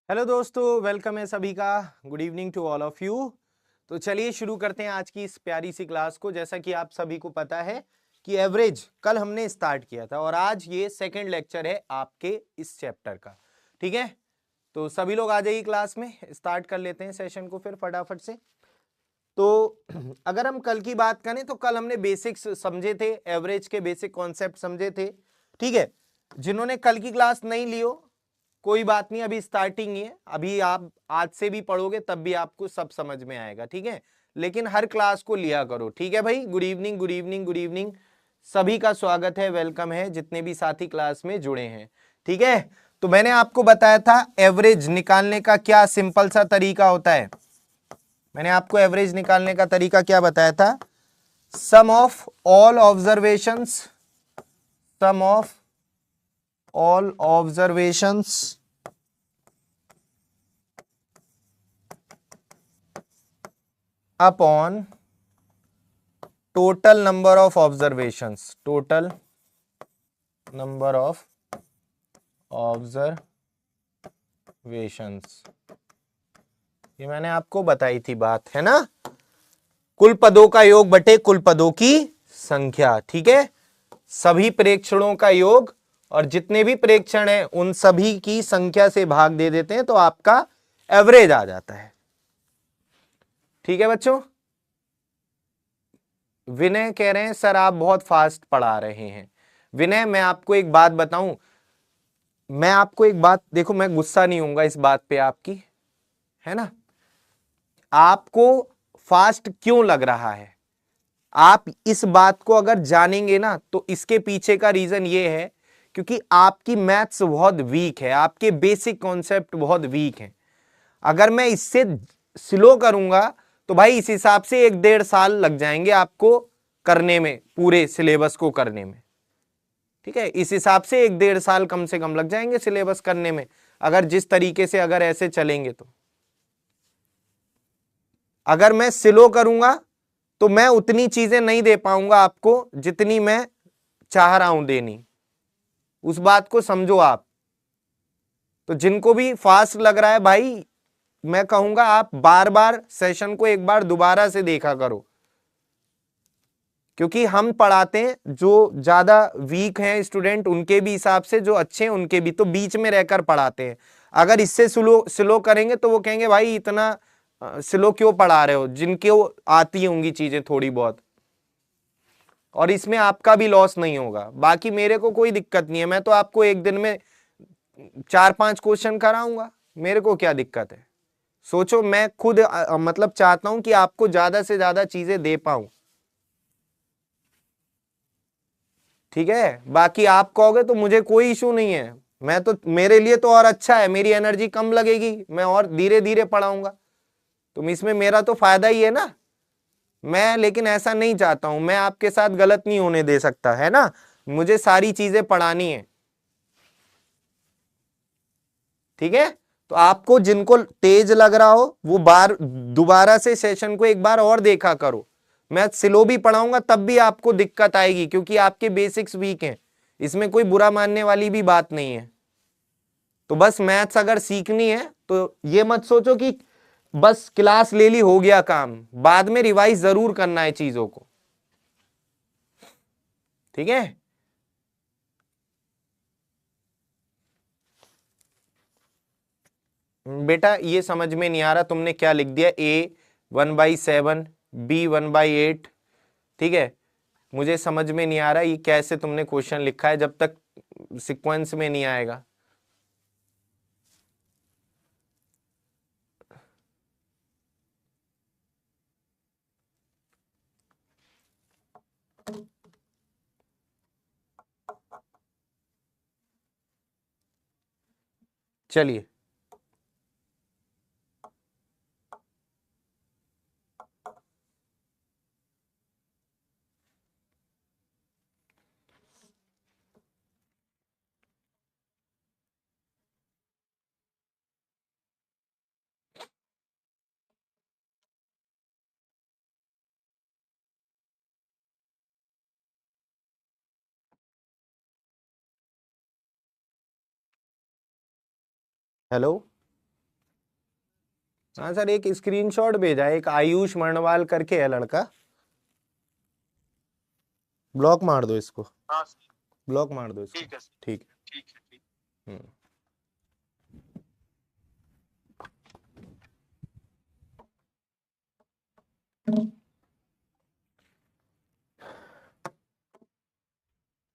Hello दोस्तों, welcome है सभी का। Good evening to all of you. तो चलिए शुरू करते हैं आज की इस प्यारी सी क्लास को। जैसा कि आप सभी को पता है कि एवरेज कल हमने स्टार्ट किया था और आज ये सेकंड लेक्चर है आपके इस चैप्टर का। ठीक है, तो सभी लोग आ जाइए क्लास में, स्टार्ट कर लेते हैं सेशन को फिर फटाफट से। तो अगर हम कल की बात करें तो कल हमने बेसिक्स समझे थे, एवरेज के बेसिक कॉन्सेप्ट समझे थे। ठीक है, जिन्होंने कल की क्लास नहीं ली हो कोई बात नहीं, अभी स्टार्टिंग ही है, अभी आप आज से भी पढ़ोगे तब भी आपको सब समझ में आएगा। ठीक है, लेकिन हर क्लास को लिया करो। ठीक है भाई, good evening good evening good evening, सभी का स्वागत है, वेलकम है जितने भी साथी क्लास में जुड़े हैं। ठीक है, तो मैंने आपको बताया था एवरेज निकालने का क्या सिंपल सा तरीका होता है। मैंने आपको एवरेज निकालने का तरीका क्या बताया था? Sum of all observations, sum of all observations upon total number of observations, total number of observations, ये मैंने आपको बताई थी बात, है ना। कुल पदों का योग बटे कुल पदों की संख्या। ठीक है, सभी प्रेक्षणों का योग और जितने भी प्रेक्षण हैं उन सभी की संख्या से भाग दे देते हैं तो आपका एवरेज आ जाता है। ठीक है बच्चों, विनय कह रहे हैं सर आप बहुत फास्ट पढ़ा रहे हैं। विनय, मैं आपको एक बात बताऊं, मैं आपको एक बात, देखो मैं गुस्सा नहीं होऊंगा इस बात पे आपकी, है ना। आपको फास्ट क्यों लग रहा है, आप इस बात को अगर जानेंगे ना तो इसके पीछे का रीजन ये है क्योंकि आपकी मैथ्स बहुत वीक है, आपके बेसिक कॉन्सेप्ट बहुत वीक हैं। अगर मैं इससे स्लो करूंगा तो भाई इस हिसाब से 1-1.5 साल लग जाएंगे आपको करने में, पूरे सिलेबस को करने में। ठीक है, इस हिसाब से 1-1.5 साल कम से कम लग जाएंगे सिलेबस करने में, अगर जिस तरीके से अगर ऐसे चलेंगे तो। अगर मैं स्लो करूंगा तो मैं उतनी चीजें नहीं दे पाऊंगा आपको जितनी मैं चाह रहा हूं देनी, उस बात को समझो आप। तो जिनको भी फास्ट लग रहा है भाई, मैं कहूंगा आप बार बार सेशन को एक बार दोबारा से देखा करो, क्योंकि हम पढ़ाते हैं जो ज्यादा वीक हैं स्टूडेंट उनके भी हिसाब से, जो अच्छे हैं उनके भी, तो बीच में रहकर पढ़ाते हैं। अगर इससे स्लो स्लो करेंगे तो वो कहेंगे भाई इतना स्लो क्यों पढ़ा रहे हो, जिनके वो आती होंगी चीजें थोड़ी बहुत, और इसमें आपका भी लॉस नहीं होगा। बाकी मेरे को कोई दिक्कत नहीं है, मैं तो आपको एक दिन में 4-5 क्वेश्चन कराऊंगा, मेरे को क्या दिक्कत है। सोचो, मैं खुद मतलब चाहता हूं कि आपको ज्यादा से ज्यादा चीजें दे पाऊं। ठीक है, बाकी आप कहोगे तो मुझे कोई इशू नहीं है, मैं तो, मेरे लिए तो और अच्छा है, मेरी एनर्जी कम लगेगी, मैं और धीरे धीरे पढ़ाऊंगा, तुम इसमें मेरा तो फायदा ही है ना। मैं लेकिन ऐसा नहीं चाहता हूं, मैं आपके साथ गलत नहीं होने दे सकता, है ना। मुझे सारी चीजें पढ़ानी है। ठीक है, तो आपको जिनको तेज लग रहा हो वो बार दोबारा से सेशन को एक बार और देखा करो। मैं स्लो भी पढ़ाऊंगा तब भी आपको दिक्कत आएगी क्योंकि आपके बेसिक्स वीक हैं, इसमें कोई बुरा मानने वाली भी बात नहीं है। तो बस मैथ्स अगर सीखनी है तो ये मत सोचो कि बस क्लास ले ली हो गया काम, बाद में रिवाइज जरूर करना है चीजों को। ठीक है, बेटा ये समझ में नहीं आ रहा तुमने क्या लिख दिया, ए 1/7, बी 1/8। ठीक है, मुझे समझ में नहीं आ रहा ये कैसे तुमने क्वेश्चन लिखा है जब तक सीक्वेंस में नहीं आएगा। चलिए, हेलो, हाँ सर, एक स्क्रीनशॉट भेजा है, एक आयुष मरणवाल करके है लड़का, ब्लॉक मार दो इसको। हाँ ब्लॉक मार दो इसको। ठीक है ठीक है।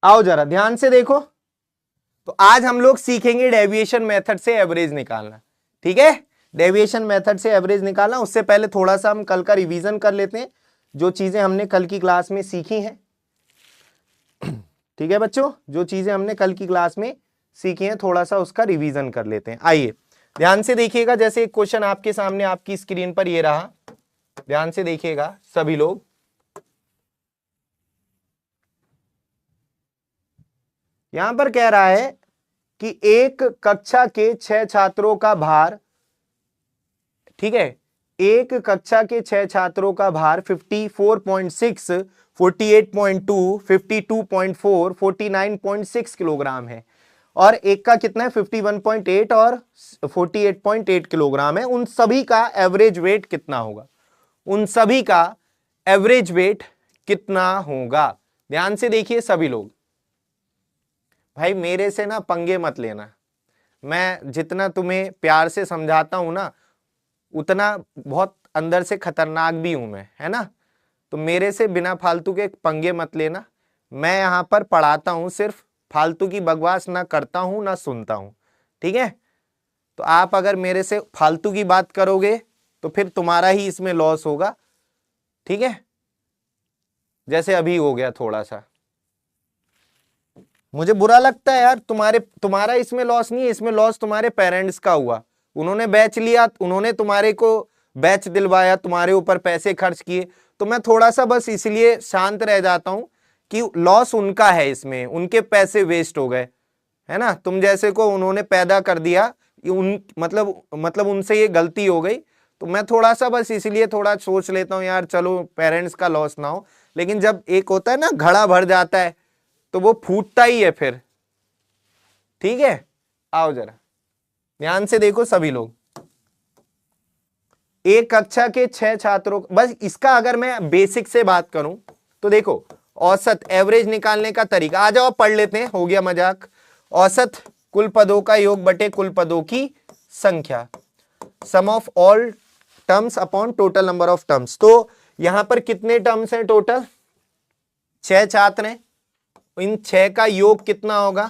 आओ जरा ध्यान से देखो, तो आज हम लोग सीखेंगे डेविएशन मेथड से एवरेज निकालना। ठीक है, डेविएशन मेथड से एवरेज निकालना। उससे पहले थोड़ा सा हम कल का रिवीजन कर लेते हैं, जो चीजें हमने कल की क्लास में सीखी हैं। ठीक है बच्चों, जो चीजें हमने कल की क्लास में सीखी हैं थोड़ा सा उसका रिवीजन कर लेते हैं। आइए ध्यान से देखिएगा, जैसे एक क्वेश्चन आपके सामने आपकी स्क्रीन पर ये रहा, ध्यान से देखिएगा सभी लोग। यहां पर कह रहा है कि एक कक्षा के 6 छात्रों का भार, ठीक है, एक कक्षा के 6 छात्रों का भार 54.6, 48.2, 52.4, 49.6 किलोग्राम है, और एक का कितना है 51.8 और 48.8 किलोग्राम है। उन सभी का एवरेज वेट कितना होगा? उन सभी का एवरेज वेट कितना होगा? ध्यान से देखिए सभी लोग। भाई मेरे से ना पंगे मत लेना, मैं जितना तुम्हें प्यार से समझाता हूं ना उतना बहुत अंदर से खतरनाक भी हूं मैं, है ना। तो मेरे से बिना फालतू के पंगे मत लेना। मैं यहां पर पढ़ाता हूं, सिर्फ फालतू की बकवास ना करता हूं ना सुनता हूं। ठीक है, तो आप अगर मेरे से फालतू की बात करोगे तो फिर तुम्हारा ही इसमें लॉस होगा। ठीक है, जैसे अभी हो गया थोड़ा सा, मुझे बुरा लगता है यार। तुम्हारा इसमें लॉस नहीं है, इसमें लॉस तुम्हारे पेरेंट्स का हुआ। उन्होंने बैच लिया, उन्होंने तुम्हारे को बैच दिलवाया, तुम्हारे ऊपर पैसे खर्च किए, तो मैं थोड़ा सा बस इसलिए शांत रह जाता हूं कि लॉस उनका है, इसमें उनके पैसे वेस्ट हो गए, है ना। तुम जैसे को उन्होंने पैदा कर दिया, मतलब उनसे ये गलती हो गई, तो मैं थोड़ा सा बस इसलिए थोड़ा सोच लेता हूं यार चलो पेरेंट्स का लॉस ना हो। लेकिन जब एक होता है ना घड़ा भर जाता है तो वो फूटता ही है फिर। ठीक है, आओ जरा ध्यान से देखो सभी लोग। एक कक्षा के 6 छात्रों, बस इसका अगर मैं बेसिक से बात करूं तो देखो, औसत एवरेज निकालने का तरीका, आ जाओ पढ़ लेते हैं, हो गया मजाक। औसत कुल पदों का योग बटे कुल पदों की संख्या, sum of all terms upon total number of terms. तो यहां पर कितने टर्म्स हैं टोटल? 6 छात्र हैं, इन 6 का योग कितना होगा?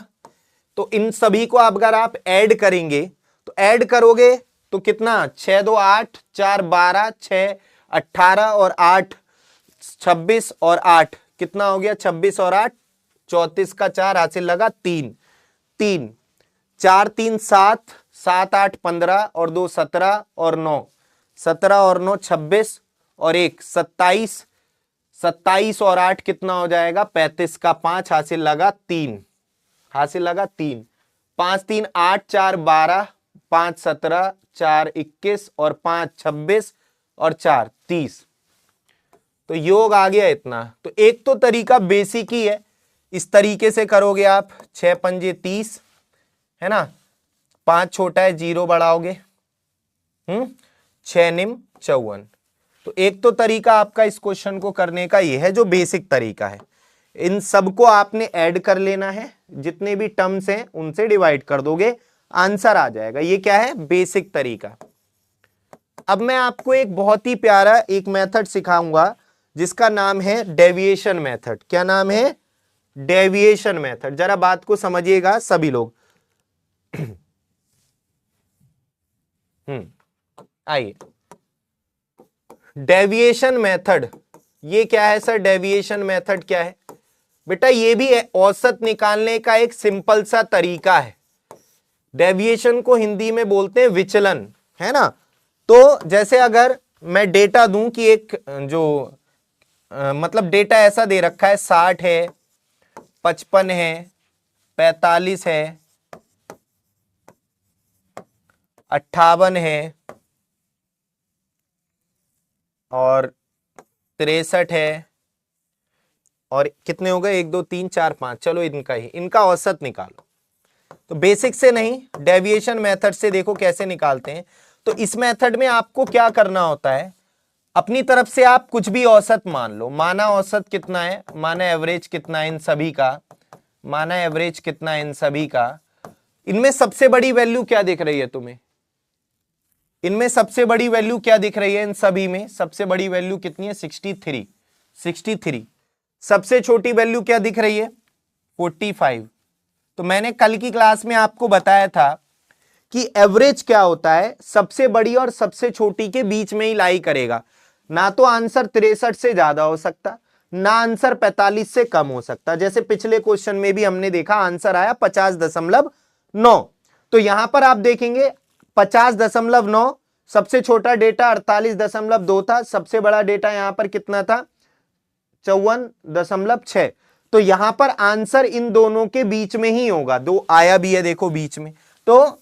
तो इन सभी को अगर आप ऐड करेंगे तो ऐड करोगे तो कितना, 6 2 8, 4 12, 6 18 और 8 26 और 8 कितना हो गया? 26 और 8 34 का 4 हासिल लगा 3 3 4 3 7 7 8 15 और 2 17 और 9 17 और 9 26 और 1 27 27 और 8 कितना हो जाएगा? 35 का 5 हासिल लगा 3 5 3 8 4 12 5 17 4 21 और 5 26 और 4 30। तो योग आ गया इतना। तो एक तो तरीका बेसिक ही है, इस तरीके से करोगे आप, 6 पंजे 30, है ना, 5 छोटा है 0 बढ़ाओगे, 6 निम 54। तो एक तो तरीका आपका इस क्वेश्चन को करने का ये है, जो बेसिक तरीका है। इन सबको आपने ऐड कर लेना है, जितने भी टर्म्स हैं उनसे डिवाइड कर दोगे, आंसर आ जाएगा। ये क्या है? बेसिक तरीका। अब मैं आपको एक बहुत ही प्यारा एक मेथड सिखाऊंगा जिसका नाम है डेविएशन मेथड। क्या नाम है? Deviation method. जरा बात को समझिएगा सभी लोग। आइए, डेविएशन मेथड ये क्या है सर? डेविएशन मेथड क्या है बेटा? ये भी औसत निकालने का एक सिंपल सा तरीका है। डेविएशन को हिंदी में बोलते हैं विचलन, है ना। तो जैसे अगर मैं डेटा दूं कि एक जो मतलब डेटा ऐसा दे रखा है, 60 है, 55 है, 45 है, 58 है और 63 है, और कितने हो गए? 1 2 3 4 5, चलो इनका औसत निकालो। तो बेसिक से नहीं, डेविएशन मेथड से देखो कैसे निकालते हैं। तो इस मेथड में आपको क्या करना होता है, अपनी तरफ से आप कुछ भी औसत मान लो। माना औसत कितना है, माना एवरेज कितना है इन सभी का, माना एवरेज कितना है इन सभी का। इनमें सबसे बड़ी वैल्यू क्या दिख रही है तुम्हें, इनमें सबसे बड़ी वैल्यू क्या दिख रही है, इन सभी में सबसे बड़ी वैल्यू कितनी है, 63। 63। सबसे छोटी वैल्यू क्या दिख रही है, 45। तो मैंने कल की क्लास में आपको बताया था कि एवरेज क्या होता है, सबसे बड़ी और सबसे छोटी के बीच में ही लाई करेगा। ना तो आंसर 63 से ज्यादा हो सकता, ना आंसर 45 से कम हो सकता। जैसे पिछले क्वेश्चन में भी हमने देखा आंसर आया 50.9। तो यहां पर आप देखेंगे 50.9, सबसे छोटा डेटा 48.2 था, सबसे बड़ा डेटा यहां पर कितना था, 54.6। तो यहां पर आंसर इन दोनों के बीच में ही होगा, दो आया भी है देखो बीच में। तो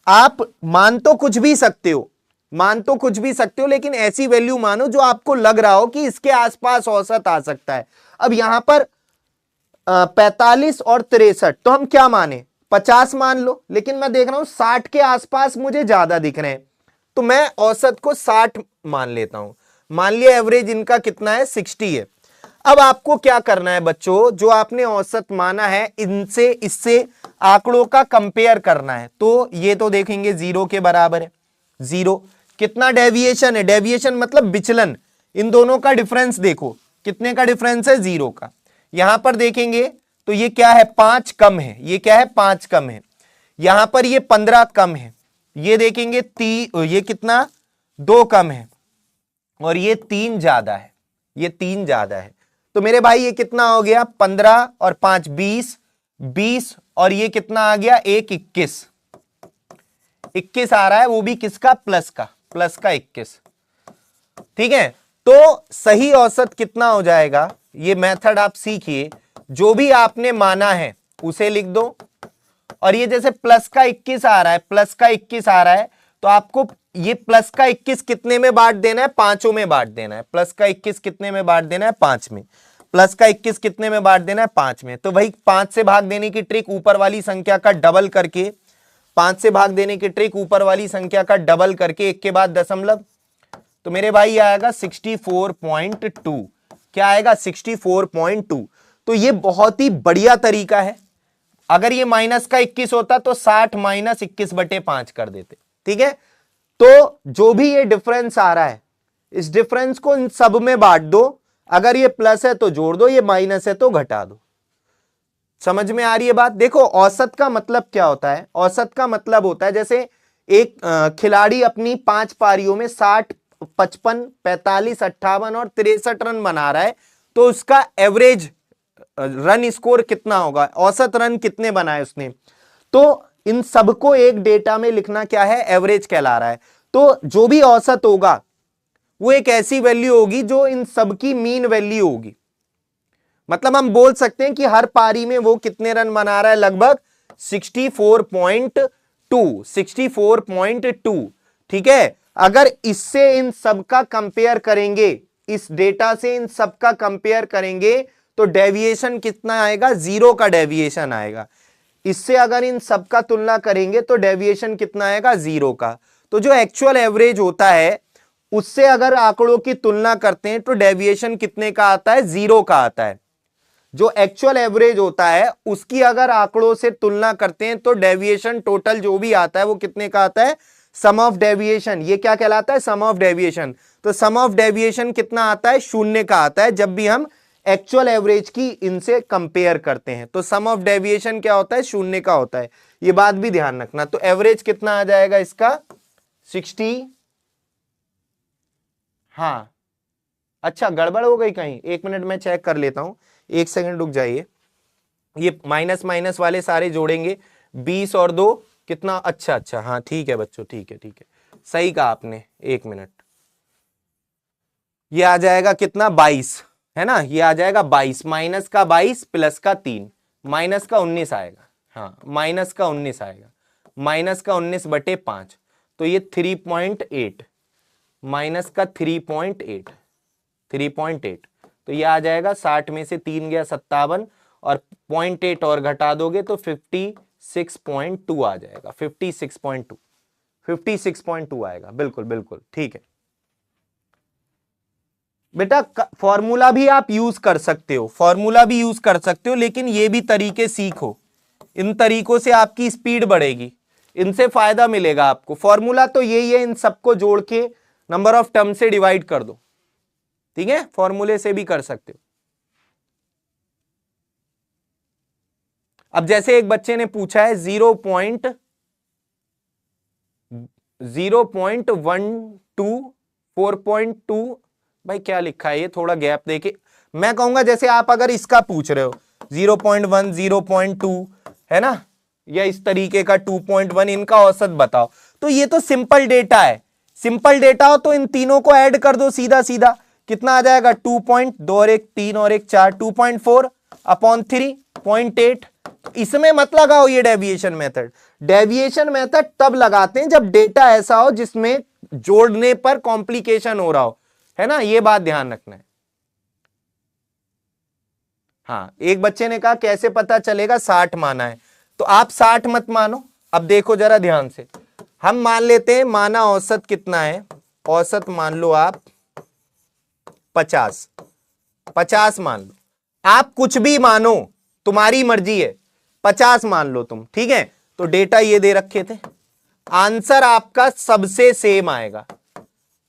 आप मान तो कुछ भी सकते हो, मान तो कुछ भी सकते हो, लेकिन ऐसी वैल्यू मानो जो आपको लग रहा हो कि इसके आसपास औसत आ सकता है। अब यहां पर 45 और 63, तो हम क्या माने, 50 मान लो, लेकिन मैं देख रहा हूं 60 के आसपास मुझे ज्यादा दिख रहे हैं, तो मैं औसत को 60 मान लेता हूं। मान लिया एवरेज इनका कितना है, 60 है। अब आपको क्या करना है बच्चों, जो आपने औसत माना है इनसे इससे आंकड़ों का कंपेयर करना है। तो ये तो देखेंगे 0 के बराबर है, 0। कितना डेविएशन है, डेविएशन मतलब विचलन, इन दोनों का डिफरेंस देखो, कितने का डिफरेंस है, 0 का। यहां पर देखेंगे तो ये क्या है, 5 कम है, ये क्या है, 5 कम है। यहां पर ये 15 कम है, ये देखेंगे ये कितना, 2 कम है, और ये 3 ज्यादा है, ये 3 ज्यादा है। तो मेरे भाई ये कितना हो गया, 15 और 5 20, 20 और ये कितना आ गया, 1 21, 21 आ रहा है, वो भी किसका, प्लस का, प्लस का 21। ठीक है, तो सही औसत कितना हो जाएगा, ये मेथड आप सीखिए, जो भी आपने माना है उसे लिख दो, और ये जैसे प्लस का 21 आ रहा है, प्लस का 21 आ रहा है, तो आपको ये प्लस का 21 कितने में बांट देना है, पांचों में बांट देना है। प्लस का 21 कितने में बांट देना है, 5 में। प्लस का 21 कितने में बांट देना है, 5 में। तो भाई 5 से भाग देने की ट्रिक, ऊपर वाली संख्या का डबल करके, 5 से भाग देने की ट्रिक, ऊपर वाली संख्या का डबल करके, एक के बाद दशमलव, तो मेरे भाई आएगा 64.2। क्या आएगा, 64.2। तो ये बहुत ही बढ़िया तरीका है। अगर ये माइनस का 21 होता तो 60 माइनस 21/5 कर देते। ठीक है, तो जो भी ये डिफरेंस आ रहा है, इस डिफरेंस को इन सब में बांट दो। अगर ये प्लस है तो जोड़ दो, ये माइनस है तो घटा दो। समझ में आ रही है बात। देखो औसत का मतलब क्या होता है, औसत का मतलब होता है जैसे एक खिलाड़ी अपनी 5 पारियों में 60, 55, 45, 58 और 63 रन बना रहा है, तो उसका एवरेज रन स्कोर कितना होगा, औसत रन कितने बनाए उसने। तो इन सबको एक डेटा में लिखना क्या है, एवरेज कहला रहा है। तो जो भी औसत होगा वो एक ऐसी वैल्यू होगी जो इन सबकी मीन वैल्यू होगी। मतलब हम बोल सकते हैं कि हर पारी में वो कितने रन बना रहा है, लगभग 64.2, 64.2। ठीक है, अगर इससे इन सबका कंपेयर करेंगे, इस डेटा से इन सबका कंपेयर करेंगे, तो डेविएशन कितना आएगा, 0 का डेविएशन आएगा। इससे अगर इन सबका तुलना करेंगे तो डेविएशन कितना आएगा, 0 का। तो जो एक्चुअल एवरेज होता है उससे अगर आंकड़ों की तुलना करते हैं तो डेविएशन कितने का आता है, 0 का आता है। जो एक्चुअल एवरेज होता है उसकी अगर आंकड़ों से तुलना करते हैं तो डेविएशन टोटल जो भी आता है वो कितने का आता है, सम ऑफ डेविएशन। ये क्या कहलाता है, सम ऑफ डेविएशन। तो सम ऑफ डेविएशन कितना आता है, 0 का आता है जब भी हम एक्चुअल एवरेज की इनसे कंपेयर करते हैं। तो सम ऑफ डेविएशन क्या होता है, 0 का होता है। ये बात भी ध्यान रखना। तो एवरेज कितना आ जाएगा इसका, 60। हाँ अच्छा, गड़बड़ हो गई कहीं, 1 मिनट में चेक कर लेता हूं, 1 सेकंड रुक जाइए। ये माइनस माइनस वाले सारे जोड़ेंगे, 20 और 2 कितना, अच्छा अच्छा, हाँ ठीक है बच्चों, ठीक है ठीक है, सही कहा आपने। 1 मिनट, ये आ जाएगा कितना, 22 है ना, ये आ जाएगा 22, माइनस का 22 प्लस का 3, माइनस का 19 आएगा। हाँ माइनस का 19 आएगा, माइनस का 19/5। तो ये 3.8, माइनस का 3.8, 3.8। तो ये आ जाएगा 60 में से 3 गया 57, और 0.8 और घटा दोगे तो 56.2 आ जाएगा, 56.2, 56.2 आएगा। बिल्कुल बिल्कुल ठीक है बेटा। फॉर्मूला भी आप यूज कर सकते हो, फॉर्मूला भी यूज कर सकते हो, लेकिन ये भी तरीके सीखो। इन तरीकों से आपकी स्पीड बढ़ेगी, इनसे फायदा मिलेगा आपको। फॉर्मूला तो यही है, इन सबको जोड़ के नंबर ऑफ टर्म से डिवाइड कर दो, ठीक है। फॉर्मूले से भी कर सकते हो। अब जैसे एक बच्चे ने पूछा है 0.12 4.2, भाई क्या लिखा है ये, थोड़ा गैप देके। मैं कहूंगा जैसे आप अगर इसका पूछ रहे हो 0.1 0.2 है ना, या इस तरीके का 2.1, इनका औसत बताओ, तो ये तो सिंपल डेटा है। सिंपल डेटा हो तो इन तीनों को ऐड कर दो सीधा सीधा, कितना आ जाएगा 2.2 और 1 3 और 1 4, 2.4 अपॉन 3 0.8। इसमें मत लगाओ ये डेविएशन मेथड। डेविएशन मेथड तब लगाते हैं जब डेटा ऐसा हो जिसमें जोड़ने पर कॉम्प्लिकेशन हो रहा हो, है ना, ये बात ध्यान रखना है। हाँ, एक बच्चे ने कहा कैसे पता चलेगा 60 माना है, तो आप 60 मत मानो। अब देखो जरा ध्यान से, हम मान लेते हैं माना औसत कितना है, औसत मान लो आप 50 मान लो। आप कुछ भी मानो, तुम्हारी मर्जी है, 50 मान लो तुम, ठीक है। तो डेटा ये दे रखे थे, आंसर आपका सबसे सेम आएगा।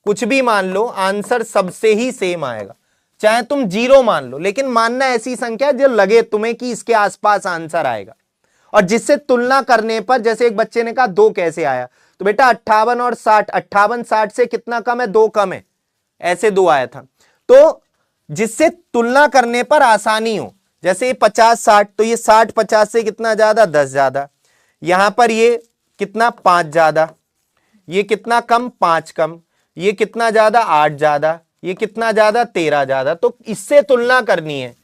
कुछ भी मान लो, आंसर सबसे ही सेम आएगा। चाहे तुम 0 मान लो, लेकिन मानना ऐसी संख्या जो लगे तुम्हें कि इसके आसपास आंसर आएगा। और जिससे तुलना करने पर, जैसे एक बच्चे ने कहा 2 कैसे आया, तो बेटा 58 और 60, 58 60 से कितना कम है, 2 कम है, ऐसे 2 आया था। तो जिससे तुलना करने पर आसानी हो, जैसे ये 50 60, तो ये 60 50 से कितना ज्यादा, 10 ज्यादा। यहां पर ये कितना, 5 ज्यादा। ये कितना कम, 5 कम। ये कितना ज्यादा, 8 ज्यादा। ये कितना ज्यादा, 13 ज्यादा। तो इससे तुलना करनी है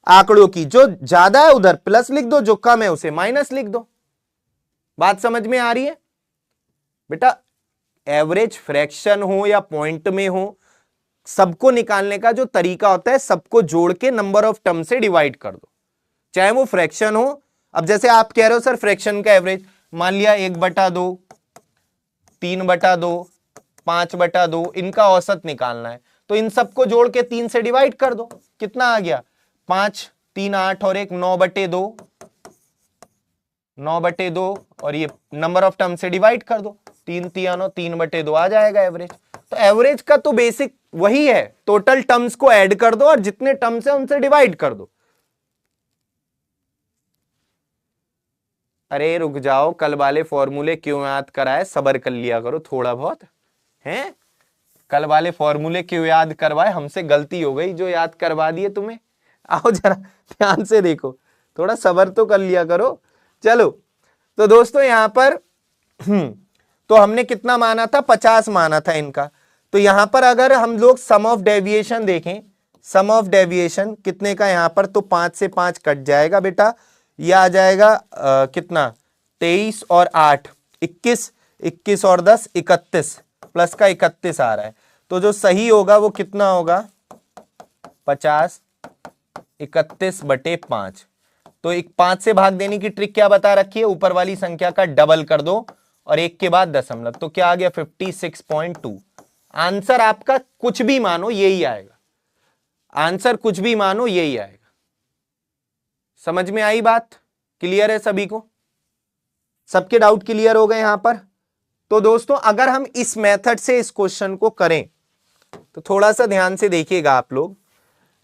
आंकड़ों की, जो ज्यादा है उधर प्लस लिख दो, जो कम है उसे माइनस लिख दो। बात समझ में आ रही है बेटा? एवरेज फ्रैक्शन हो या पॉइंट में हो, सबको निकालने का जो तरीका होता है, सबको जोड़ के नंबर ऑफ टर्म से डिवाइड कर दो, चाहे वो फ्रैक्शन हो। अब जैसे आप कह रहे हो सर फ्रैक्शन का एवरेज, मान लिया 1/2, 3/2, 5/2, इनका औसत निकालना है, तो इन सबको जोड़ के 3 से डिवाइड कर दो। कितना आ गया, 5 3 8 और 1 9/2, 9/2, और ये नंबर ऑफ टर्म से डिवाइड कर दो, 3 3 3/2 आ जाएगा एवरेज। तो एवरेज का तो बेसिक वही है, टोटल टर्म्स को ऐड कर दो और जितने टर्म्स है उनसे डिवाइड कर दो। अरे रुक जाओ, कल वाले फॉर्मूले क्यों याद कराए, सबर कर लिया करो थोड़ा बहुत, हैं? कल वाले फॉर्मूले क्यों याद करवाए, हमसे गलती हो गई जो याद करवा दिए तुम्हें। आओ जरा ध्यान से देखो, थोड़ा सबर तो कर लिया करो। चलो, तो दोस्तों यहां पर तो हमने कितना माना था, 50 माना था इनका। तो यहां पर अगर हम लोग सम ऑफ डेविएशन देखें, सम ऑफ डेविएशन कितने का यहां पर, तो 5 से 5 कट जाएगा बेटा, यह आ जाएगा कितना, 23 और 8 21, 21 और 10 31, प्लस का 31 आ रहा है। तो जो सही होगा वो कितना होगा, 50 31/5। तो एक 5 से भाग देने की ट्रिक क्या बता रखी है, ऊपर वाली संख्या का डबल कर दो और 1 के बाद दशमलव, तो क्या आ गया 56.2। आंसर आपका कुछ भी मानो यही आएगा, आंसर कुछ भी मानो यही आएगा। समझ में आई बात? क्लियर है सभी को? सबके डाउट क्लियर हो गए यहां पर? तो दोस्तों अगर हम इस मेथड से इस क्वेश्चन को करें तो थोड़ा सा ध्यान से देखिएगा आप लोग।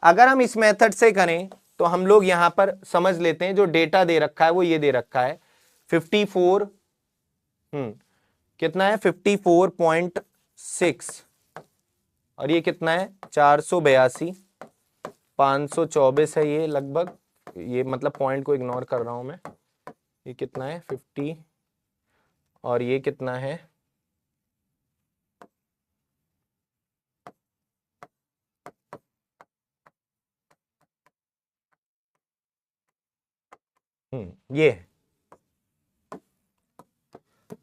अगर हम इस मेथड से करें तो हम लोग यहां पर समझ लेते हैं, जो डेटा दे रखा है वो ये दे रखा है 54 कितना है 54.6 और ये कितना है 482, 524 है ये लगभग, ये मतलब पॉइंट को इग्नोर कर रहा हूं मैं। ये कितना है 50 और ये कितना है ये।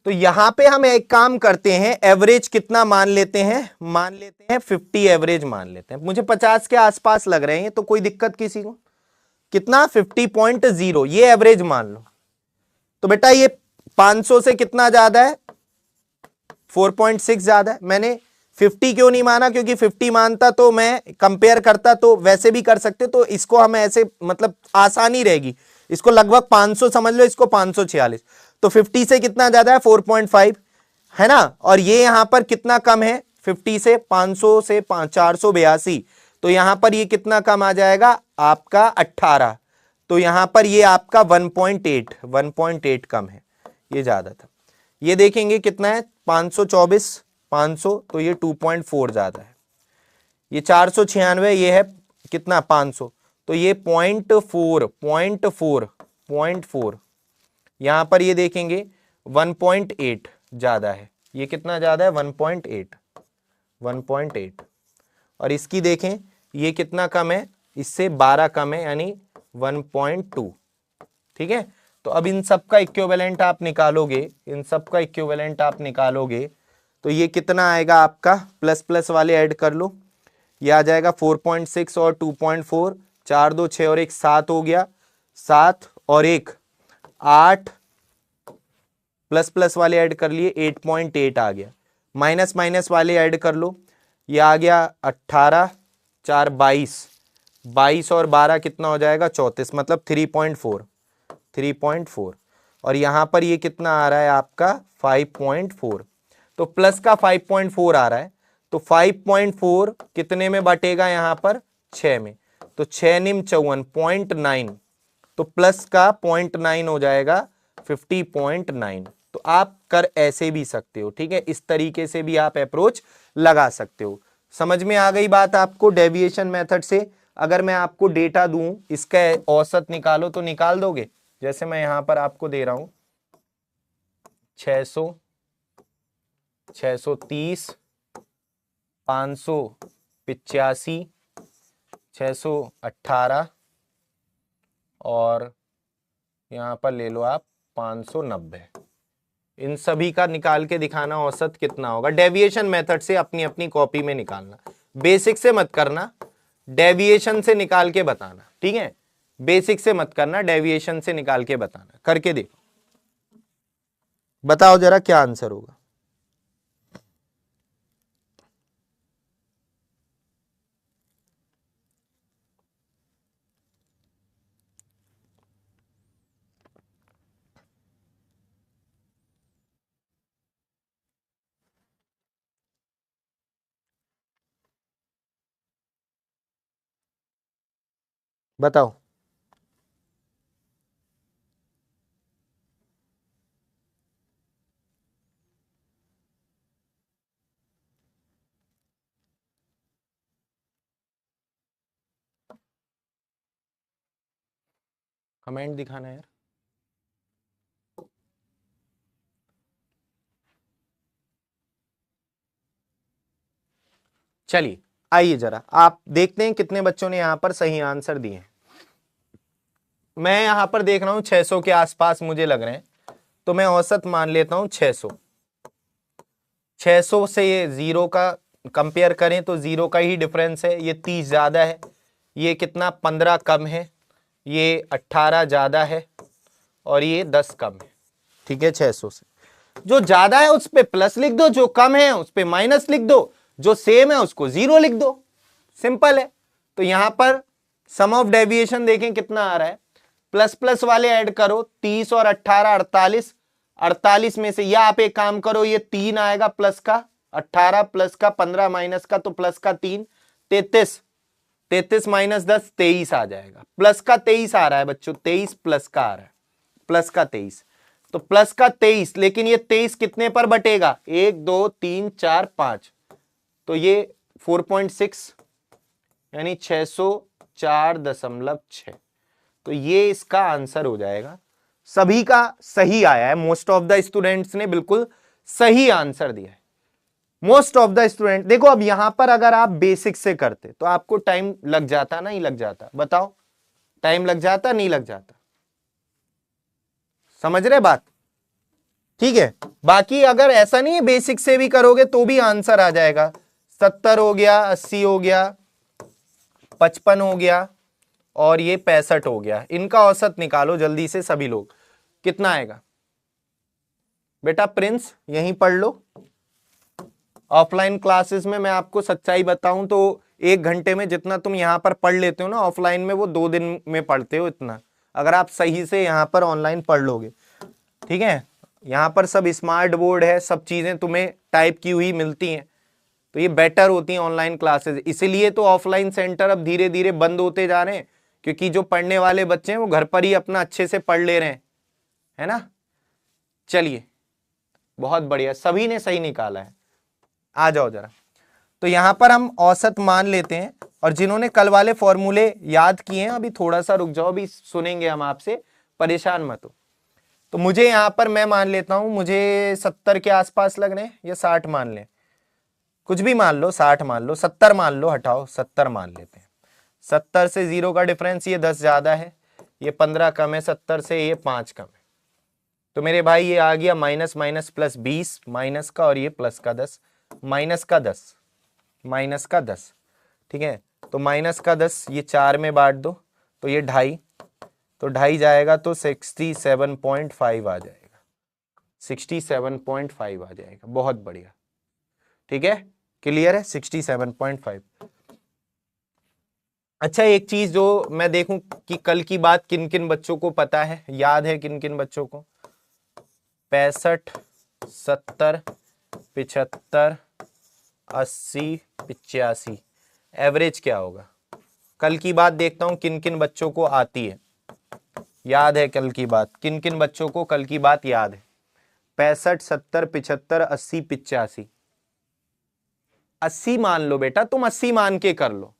तो यहां पे हम एक काम करते हैं, एवरेज कितना मान लेते हैं, मान लेते हैं 50 एवरेज मान लेते हैं। मुझे 50 के आसपास लग रहे हैं, तो कोई दिक्कत किसी को? कितना 50.0 ये एवरेज मान लो। तो बेटा ये 500 से कितना ज्यादा है, 4.6 ज्यादा है। मैंने 50 क्यों नहीं माना, क्योंकि 50 मानता तो मैं कंपेयर करता, तो वैसे भी कर सकते, तो इसको हम ऐसे मतलब आसानी रहेगी, इसको लगभग 500 समझ लो, इसको 546। तो 50 से कितना ज्यादा है, 4.5 है ना। और ये यहां पर कितना कम है, 50 से 500 से 482, तो यहां पर ये कितना कम आ जाएगा आपका 18। तो यहां पर ये आपका 1.8 कम है, ये ज्यादा था। ये देखेंगे कितना है 524 500, तो ये 2.4 ज्यादा है। ये 496, ये है कितना 500, तो ये 0.4 यहां पर ये देखेंगे 1.8 ज्यादा है। ये कितना ज्यादा है 1.8। और इसकी देखें ये कितना कम है, इससे 12 कम है, यानी 1.2। ठीक है, तो अब इन सब का इक्विवेलेंट आप निकालोगे, तो ये कितना आएगा आपका, प्लस प्लस वाले ऐड कर लो, ये आ जाएगा 4.6 और 2.4, 4 2 6 और 1 7 हो गया, 7 और 1 8, प्लस प्लस वाले ऐड कर लिए 8.8 आ गया, माइनस माइनस वाले ऐड कर लो, ये आ गया 18 4 22 और 12 कितना हो जाएगा 34, मतलब 3.4। और यहां पर ये कितना आ रहा है आपका 5.4, तो प्लस का 5.4 आ रहा है, तो 5.4 कितने में बटेगा यहां पर 6 में, तो 6 निम 54 0.9, तो प्लस का 0.9 हो जाएगा 50.9। तो आप कर ऐसे भी सकते हो, ठीक है, इस तरीके से भी आप अप्रोच लगा सकते हो। समझ में आ गई बात आपको डेविएशन मेथड से? अगर मैं आपको डेटा दूं इसका औसत निकालो, तो निकाल दोगे? जैसे मैं यहां पर आपको दे रहा हूं 600 630 585 618 और यहां पर ले लो आप 590। इन सभी का निकाल के दिखाना औसत कितना होगा डेविएशन मेथड से, अपनी अपनी कॉपी में निकालना, बेसिक से मत करना, डेविएशन से निकाल के बताना, ठीक है, बेसिक से मत करना, डेविएशन से निकाल के बताना। करके देखो, बताओ जरा क्या आंसर होगा। बताओ। कमेंट दिखाना यार। चलिए आइए जरा आप देखते हैं कितने बच्चों ने यहां पर सही आंसर दिए हैं। मैं यहां पर देख रहा हूं 600 के आसपास मुझे लग रहे हैं, तो मैं औसत मान लेता हूं 600। 600 से ये जीरो का कंपेयर करें तो जीरो का ही डिफरेंस है, ये 30 ज्यादा है, ये कितना 15 कम है, ये 18 ज्यादा है और ये 10 कम है। ठीक है, 600 से जो ज्यादा है उस पे प्लस लिख दो, जो कम है उस पे माइनस लिख दो, जो सेम है उसको जीरो लिख दो, सिंपल है। तो यहां पर सम ऑफ डेविएशन देखें कितना आ रहा है, प्लस प्लस वाले ऐड करो, 30 और 18 48, 48 में से, या आप एक काम करो, ये 3 आएगा प्लस का 18 प्लस का 15 माइनस का, तो प्लस का 3 33, 33 माइनस 10 23 आ जाएगा, प्लस का 23 आ रहा है बच्चों, 23 प्लस का आ रहा है, प्लस का 23, तो प्लस का 23, लेकिन ये 23 कितने पर बटेगा 1 2 3 4 5, तो ये 4.6 यानी 604.6, तो ये इसका आंसर हो जाएगा। सभी का सही आया है, मोस्ट ऑफ द स्टूडेंट्स ने बिल्कुल सही आंसर दिया है, मोस्ट ऑफ द स्टूडेंट। देखो अब यहां पर अगर आप बेसिक से करते तो आपको टाइम लग जाता, नहीं लग जाता? बताओ, टाइम लग जाता नहीं लग जाता? समझ रहे बात? ठीक है, बाकी अगर ऐसा नहीं है बेसिक से भी करोगे तो भी आंसर आ जाएगा। 70 हो गया, 80 हो गया, 55 हो गया और ये 65 हो गया। इनका औसत निकालो जल्दी से सभी लोग, कितना आएगा? बेटा प्रिंस यहीं पढ़ लो, ऑफलाइन क्लासेस में मैं आपको सच्चाई बताऊं तो 1 घंटे में जितना तुम यहाँ पर पढ़ लेते हो ना, ऑफलाइन में वो 2 दिन में पढ़ते हो इतना, अगर आप सही से यहाँ पर ऑनलाइन पढ़ लोगे। ठीक है, यहाँ पर सब स्मार्ट बोर्ड है, सब चीजें तुम्हें टाइप की हुई मिलती हैं, तो ये बेटर होती हैं ऑनलाइन क्लासेस। इसीलिए तो ऑफलाइन सेंटर अब धीरे धीरे बंद होते जा रहे हैं, क्योंकि जो पढ़ने वाले बच्चे हैं वो घर पर ही अपना अच्छे से पढ़ ले रहे हैं, है ना। चलिए, बहुत बढ़िया, सभी ने सही निकाला है। आ जाओ जरा, तो यहां पर हम औसत मान लेते हैं, और जिन्होंने कल वाले फॉर्मूले याद किए हैं अभी थोड़ा सा रुक जाओ, अभी सुनेंगे हम आपसे, परेशान मत हो। तो मुझे यहां पर मैं मान लेता हूं, मुझे 70 के आसपास लग रहे हैं, या 60 मान लें, कुछ भी मान लो, 60 मान लो, 70 मान लो, हटाओ 70 मान लेते हैं। 70 से 0 का डिफरेंस, ये 10 ज्यादा है, ये 15 कम है, 70 से ये 5 कम है, तो मेरे भाई ये आ गया माइनस माइनस प्लस 20, माइनस का, और ये प्लस का 10, माइनस का 10, माइनस का 10। ठीक है, तो माइनस का 10 ये 4 में बांट दो, तो ये 2.5, तो 2.5 जाएगा तो 67.5 आ जाएगा, 67.5 आ जाएगा। बहुत बढ़िया, ठीक है, क्लियर है, 67.5। अच्छा, एक चीज जो मैं देखूं कि कल की बात किन किन बच्चों को पता है, याद है किन किन बच्चों को, 65, 70, 75, 80, 85, एवरेज क्या होगा? कल की बात देखता हूं किन किन बच्चों को आती है, याद है कल की बात, किन किन बच्चों को कल की बात याद है? 65, 70, 75, 80, 85। 80 मान लो बेटा, तुम 80 मान के कर लो,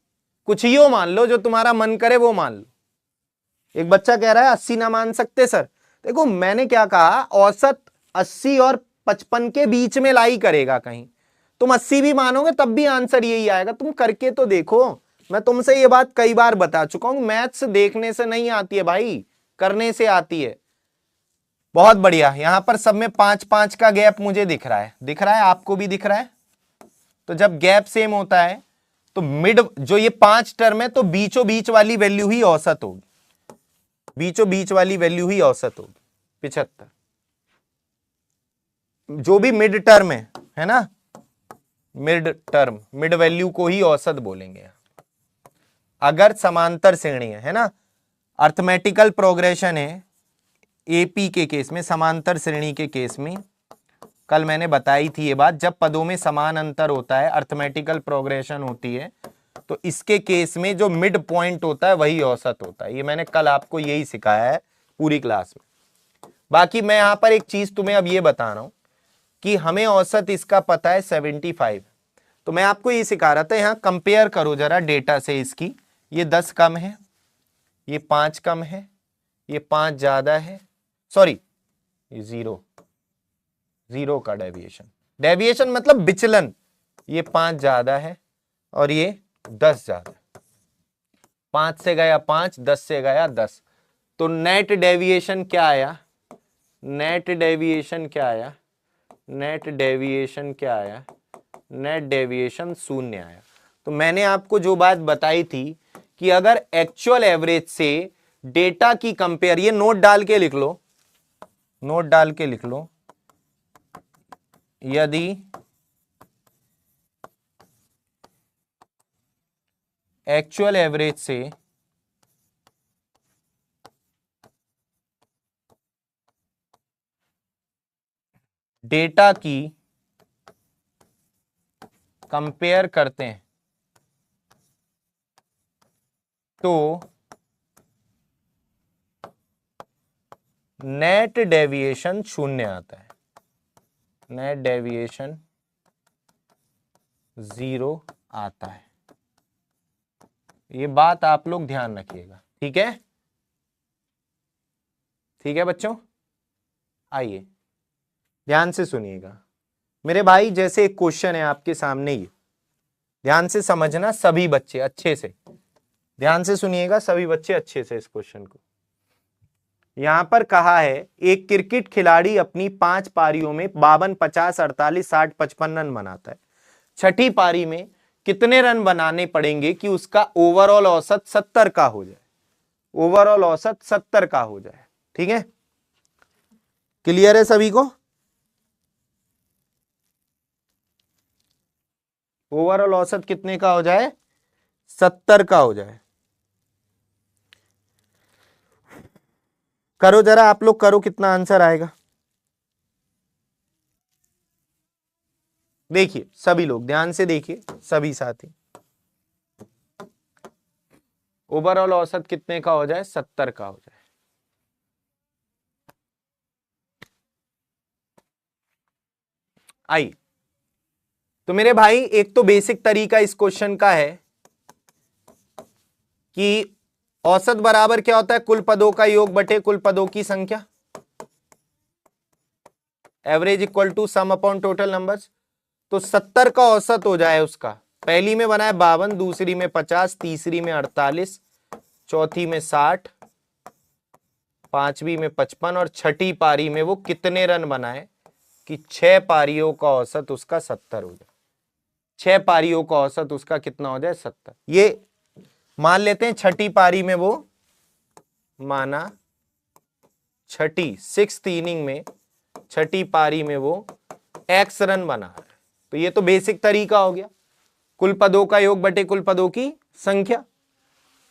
कुछ ही मान लो, जो तुम्हारा मन करे वो मान लो। एक बच्चा कह रहा है 80 ना मान सकते सर। देखो मैंने क्या कहा, औसत 80 और 55 के बीच में लाई करेगा कहीं, तुम 80 भी मानोगे तब भी आंसर यही आएगा, तुम करके तो देखो। मैं तुमसे ये बात कई बार बता चुका हूं, मैथ्स देखने से नहीं आती है भाई, करने से आती है। बहुत बढ़िया, यहां पर सब में 5-5 का गैप मुझे दिख रहा है, दिख रहा है आपको भी दिख रहा है। तो जब गैप सेम होता है तो मिड, जो ये 5 टर्म है, तो बीचों बीच वाली वैल्यू ही औसत होगी, बीचों बीच वाली वैल्यू ही औसत होगी 75। जो भी मिड टर्म है ना, मिड टर्म, मिड वैल्यू को ही औसत बोलेंगे अगर समांतर श्रेणी है ना। अर्थमेटिकल प्रोग्रेशन है एपी के केस में, समांतर श्रेणी के केस में कल मैंने बताई थी ये बात, जब पदों में समान अंतर होता है, अर्थमेटिकल प्रोग्रेशन होती है, तो इसके केस में जो मिड पॉइंट होता है वही औसत होता है। ये मैंने कल आपको यही सिखाया है पूरी क्लास में। बाकी मैं यहां पर एक चीज तुम्हें अब ये बता रहा हूं कि हमें औसत इसका पता है 75, तो मैं आपको ये सिखा रहा था, यहां कंपेयर करो जरा डेटा से इसकी, ये 10 कम है, ये 5 कम है, ये 5 ज्यादा है, सॉरी ये 0 का डेविएशन, डेविएशन मतलब विचलन, ये 5 ज्यादा है और ये 10 ज्यादा है, 5 से गया 5, 10 से गया 10, तो नेट डेविएशन क्या आया? नेट डेविएशन क्या आया? नेट डेविएशन क्या आया? नेट डेविएशन 0 आया। तो मैंने आपको जो बात बताई थी कि अगर एक्चुअल एवरेज से डेटा की कंपेयर, ये नोट डाल के लिख लो, नोट डाल के लिख लो, यदि एक्चुअल एवरेज से डेटा की कंपेयर करते हैं तो नेट डेविएशन 0 आता है, नेट डेविएशन 0 आता है। ये बात आप लोग ध्यान रखिएगा, ठीक है? ठीक है बच्चों, आइए ध्यान से सुनिएगा मेरे भाई। जैसे एक क्वेश्चन है आपके सामने, ही ध्यान से समझना सभी बच्चे, अच्छे से ध्यान से सुनिएगा सभी बच्चे अच्छे से इस क्वेश्चन को। यहां पर कहा है एक क्रिकेट खिलाड़ी अपनी 5 पारियों में 52, 50, 48, 60, 55 रन बनाता है। छठी पारी में कितने रन बनाने पड़ेंगे कि उसका ओवरऑल औसत 70 का हो जाए? ओवरऑल औसत 70 का हो जाए। ठीक है, क्लियर है सभी को? ओवरऑल औसत कितने का हो जाए, 70 का हो जाए। करो जरा आप लोग, करो कितना आंसर आएगा। देखिए सभी लोग ध्यान से देखिए, सभी साथी, ओवरऑल औसत कितने का हो जाए, 70 का हो जाए। आइए, तो मेरे भाई एक तो बेसिक तरीका इस क्वेश्चन का है कि औसत बराबर क्या होता है, कुल पदों का योग बटे कुल पदों की संख्या, average equal to sum upon total numbers. तो 70 का औसत हो जाए उसका, पहली में बना है 52, दूसरी में 50, तीसरी में 48, चौथी में 60, पांचवी में 55 और छठी पारी में वो कितने रन बनाए कि 6 पारियों का औसत उसका 70 हो जाए। 6 पारियों का औसत उसका कितना हो जाए, 70। ये मान लेते हैं छठी पारी में वो माना, छठी 6th इनिंग में, छठी पारी में वो x रन बना है। तो ये तो बेसिक तरीका हो गया, कुल पदों का योग बटे कुल पदों की संख्या।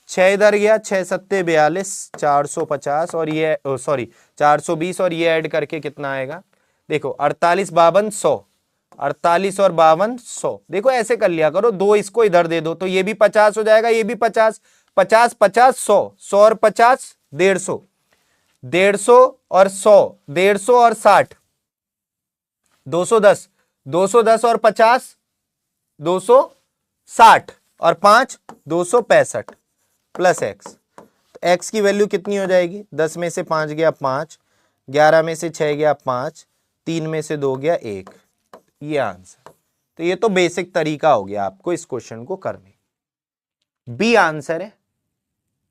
6 इधर गया, 6 सत्ते 42, 450 और ये सॉरी 420 और ये ऐड करके कितना आएगा, देखो 48 52 100, 48 और 52 100। देखो ऐसे कर लिया करो, दो इसको इधर दे दो तो ये भी 50 हो जाएगा, ये भी 50, 50 50 100, 100 और 50 150, 150 और 100, 150 और 60 210, 210 और 50 260 और 5 265 प्लस एक्स। तो एक्स की वैल्यू कितनी हो जाएगी, 10 में से 5 गया 5, 11 में से 6 गया 5, 3 में से 2 गया 1। ये आंसर। तो ये तो बेसिक तरीका हो गया आपको इस क्वेश्चन को करने। बी आंसर है,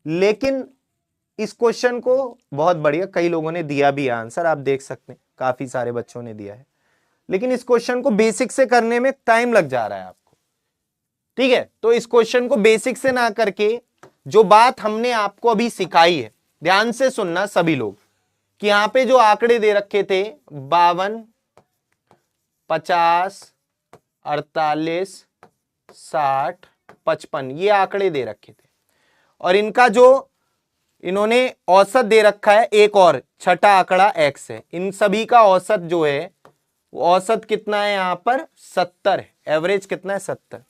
लेकिन इस क्वेश्चन को बहुत बढ़िया कई लोगों ने दिया भी आंसर, आप देख सकते हैं काफी सारे बच्चों ने दिया है, लेकिन इस क्वेश्चन को बेसिक से करने में टाइम लग जा रहा है आपको। ठीक है, तो इस क्वेश्चन को बेसिक से ना करके जो बात हमने आपको अभी सिखाई है, ध्यान से सुनना सभी लोग, कि यहां पे जो आंकड़े दे रखे थे 52, 50, 48, 60, 55, ये आंकड़े दे रखे थे, और इनका जो इन्होंने औसत दे रखा है, एक और छठा आंकड़ा x है, इन सभी का औसत जो है वो औसत कितना है, यहां पर 70 है, एवरेज कितना है 70।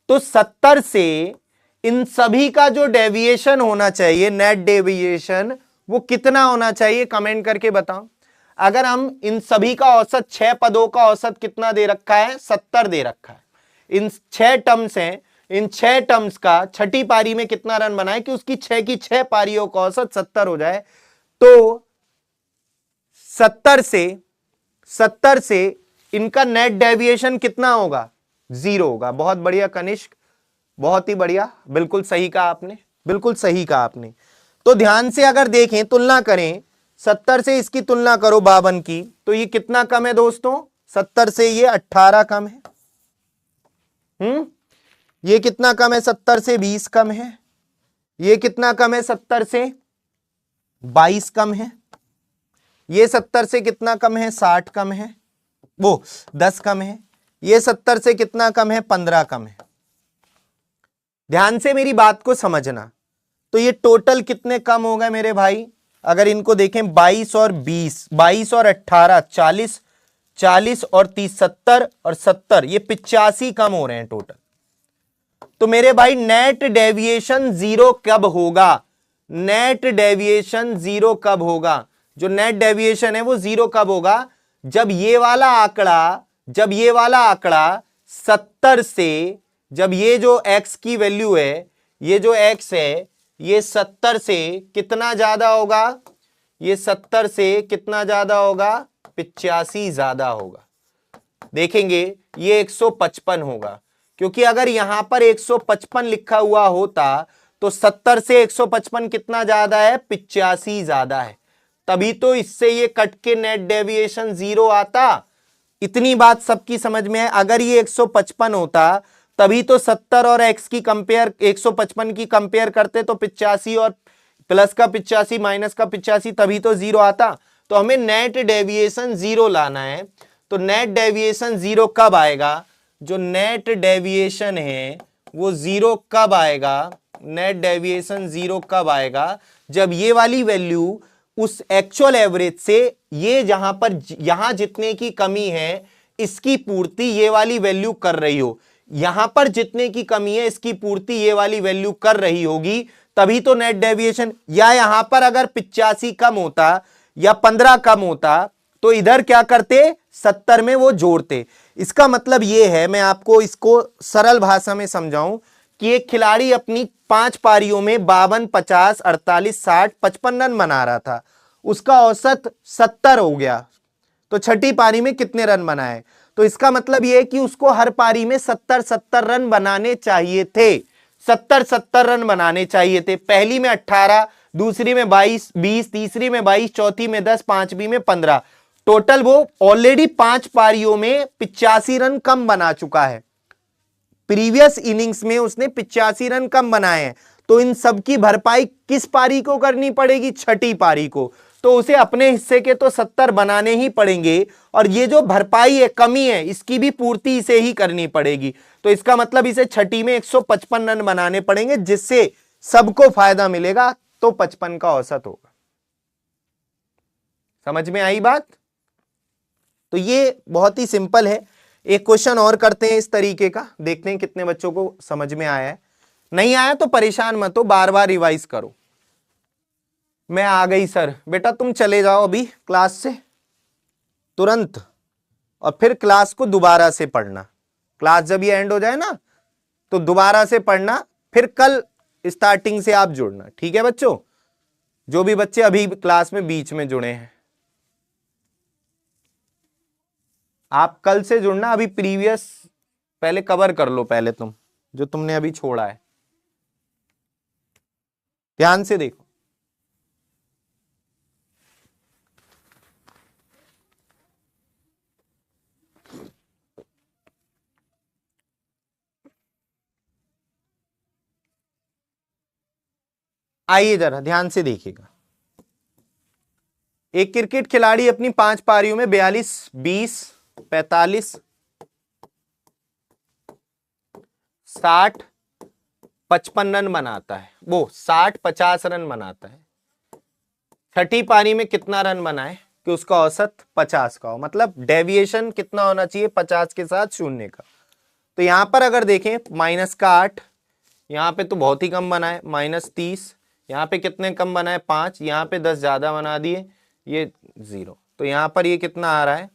तो 70 से इन सभी का जो डेविएशन होना चाहिए, नेट डेविएशन, वो कितना होना चाहिए, कमेंट करके बताओ। अगर हम इन सभी का औसत, 6 पदों का औसत कितना दे रखा है, 70 दे रखा है, इन 6 टर्म्स हैं, इन 6 टर्म्स का छठी पारी में कितना रन बनाए कि उसकी 6 की 6 पारियों का औसत 70 हो जाए। तो 70 से इनका नेट डेविएशन कितना होगा, 0 होगा। बहुत बढ़िया कनिष्क, बहुत ही बढ़िया, बिल्कुल सही कहा आपने, बिल्कुल सही कहा आपने। तो ध्यान से अगर देखें, तुलना करें, 70 से इसकी तुलना करो 52 की, तो ये कितना कम है दोस्तों, 70 से ये 18 कम है। ये कितना कम है, 70 से 20 कम है। ये कितना कम है, 70 से 22 कम है। ये 70 से कितना कम है, 60 कम है, वो 10 कम है। ये 70 से कितना कम है, 15 कम है। ध्यान से मेरी बात को समझना। तो ये टोटल कितने कम हो गए मेरे भाई, अगर इनको देखें 22 और 20, 22 और 18 40, 40 और 30 70 और 70, ये 85 कम हो रहे हैं टोटल। तो मेरे भाई नेट डेविएशन 0 कब होगा, नेट डेविएशन 0 कब होगा, जो नेट डेविएशन है वो 0 कब होगा, जब ये वाला आंकड़ा 70 से, जब ये जो x की वैल्यू है, ये जो x है, ये 70 से कितना ज्यादा होगा, ये 70 से कितना ज्यादा होगा, 85 ज्यादा होगा। देखेंगे ये 155 होगा, क्योंकि अगर यहां पर 155 लिखा हुआ होता तो 70 से 155 कितना ज्यादा है, 85 ज्यादा है, तभी तो इससे ये कट के नेट डेविएशन 0 आता। इतनी बात सबकी समझ में है। अगर ये 155 होता तभी तो 70 और x की कंपेयर, 155 की कंपेयर करते तो 85 और प्लस का 85 माइनस का 85, तभी तो 0 आता। तो हमें नेट डेविएशन 0 लाना है। तो नेट डेविएशन 0 कब आएगा, जो नेट डेविएशन है वो जीरो कब आएगा, नेट डेविएशन जीरो कब आएगा, जब ये वाली वैल्यू उस एक्चुअल एवरेज से ये जहां पर यहां जितने की कमी है इसकी पूर्ति ये वाली वैल्यू कर रही हो, यहां पर जितने की कमी है इसकी पूर्ति ये वाली वैल्यू कर रही होगी, तभी तो नेट डेविएशन। या यहां पर अगर 85 कम होता या 15 कम होता तो इधर क्या करते, 70 में वो जोड़ते। इसका मतलब ये है, मैं आपको इसको सरल भाषा में समझाऊं कि एक खिलाड़ी अपनी 5 पारियों में 52, 50, 48, 60, 55 रन बना रहा था, उसका औसत 70 हो गया, तो छठी पारी में कितने रन बनाए, तो इसका मतलब यह है कि उसको हर पारी में 70 रन बनाने चाहिए थे, 70 रन बनाने चाहिए थे। पहली में 18, दूसरी में 22, 20, तीसरी में 22, चौथी में 10, पांचवी में 15, टोटल वो ऑलरेडी 5 पारियों में 85 रन कम बना चुका है। प्रीवियस इनिंग्स में उसने 85 रन कम बनाए हैं, तो इन सब की भरपाई किस पारी को करनी पड़ेगी, छठी पारी को, तो उसे अपने हिस्से के तो 70 बनाने ही पड़ेंगे, और ये जो भरपाई है, कमी है, इसकी भी पूर्ति इसे ही करनी पड़ेगी। तो इसका मतलब इसे छठी में 155 रन बनाने पड़ेंगे, जिससे सबको फायदा मिलेगा, तो 55 का औसत होगा। समझ में आई बात? तो ये बहुत ही सिंपल है। एक क्वेश्चन और करते हैं इस तरीके का, देखते हैं कितने बच्चों को समझ में आया है। नहीं आया तो परेशान मत हो, बार बार रिवाइज करो। मैं आ गई सर, बेटा तुम चले जाओ अभी क्लास से तुरंत, और फिर क्लास को दोबारा से पढ़ना। क्लास जब ये एंड हो जाए ना तो दोबारा से पढ़ना, फिर कल स्टार्टिंग से आप जुड़ना, ठीक है बच्चों? जो भी बच्चे अभी क्लास में बीच में जुड़े हैं, आप कल से जुड़ना। अभी प्रीवियस पहले कवर कर लो, पहले तुम जो तुमने अभी छोड़ा है, ध्यान से देखो। आइए जरा ध्यान से देखिएगा। एक क्रिकेट खिलाड़ी अपनी 5 पारियों में 42, 20, 45, 60, 55 रन बनाता है, वो 60, 50 रन बनाता है। छठी पारी में कितना रन बनाए कि उसका औसत 50 का हो, मतलब डेविएशन कितना होना चाहिए, 50 के साथ शून्य का। तो यहां पर अगर देखें माइनस का 8, यहां पे तो बहुत ही कम बनाए, माइनस 30, यहाँ पे कितने कम बनाए, 5, यहाँ पे 10 ज्यादा बना दिए, ये 0। तो यहाँ पर ये कितना आ रहा है,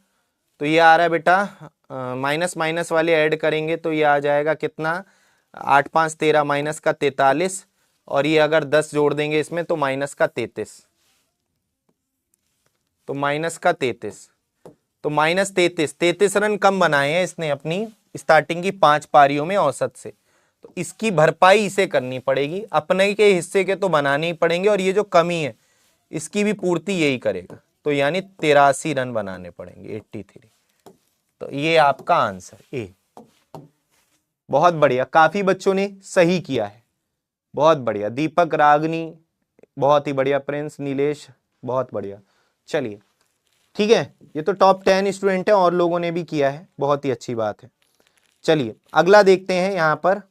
तो ये आ रहा है बेटा माइनस माइनस वाले ऐड करेंगे तो ये आ जाएगा कितना, 8, 5, 13, माइनस का 43, और ये अगर 10 जोड़ देंगे इसमें तो माइनस का 33, तो माइनस का 33, तो माइनस 33 रन कम बनाए हैं इसने अपनी स्टार्टिंग की 5 पारियों में औसत से। तो इसकी भरपाई इसे करनी पड़ेगी, अपने के हिस्से के तो बनाने ही पड़ेंगे, और ये जो कमी है इसकी भी पूर्ति यही करेगा, तो यानी 83 रन बनाने पड़ेंगे, 83। तो ये आपका आंसर ए। बहुत बढ़िया, काफी बच्चों ने सही किया है, बहुत बढ़िया। दीपक, रागनी, बहुत ही बढ़िया। प्रिंस, नीलेश, बहुत बढ़िया। चलिए ठीक है, ये तो टॉप 10 स्टूडेंट है, और लोगों ने भी किया है, बहुत ही अच्छी बात है। चलिए अगला देखते हैं। यहां पर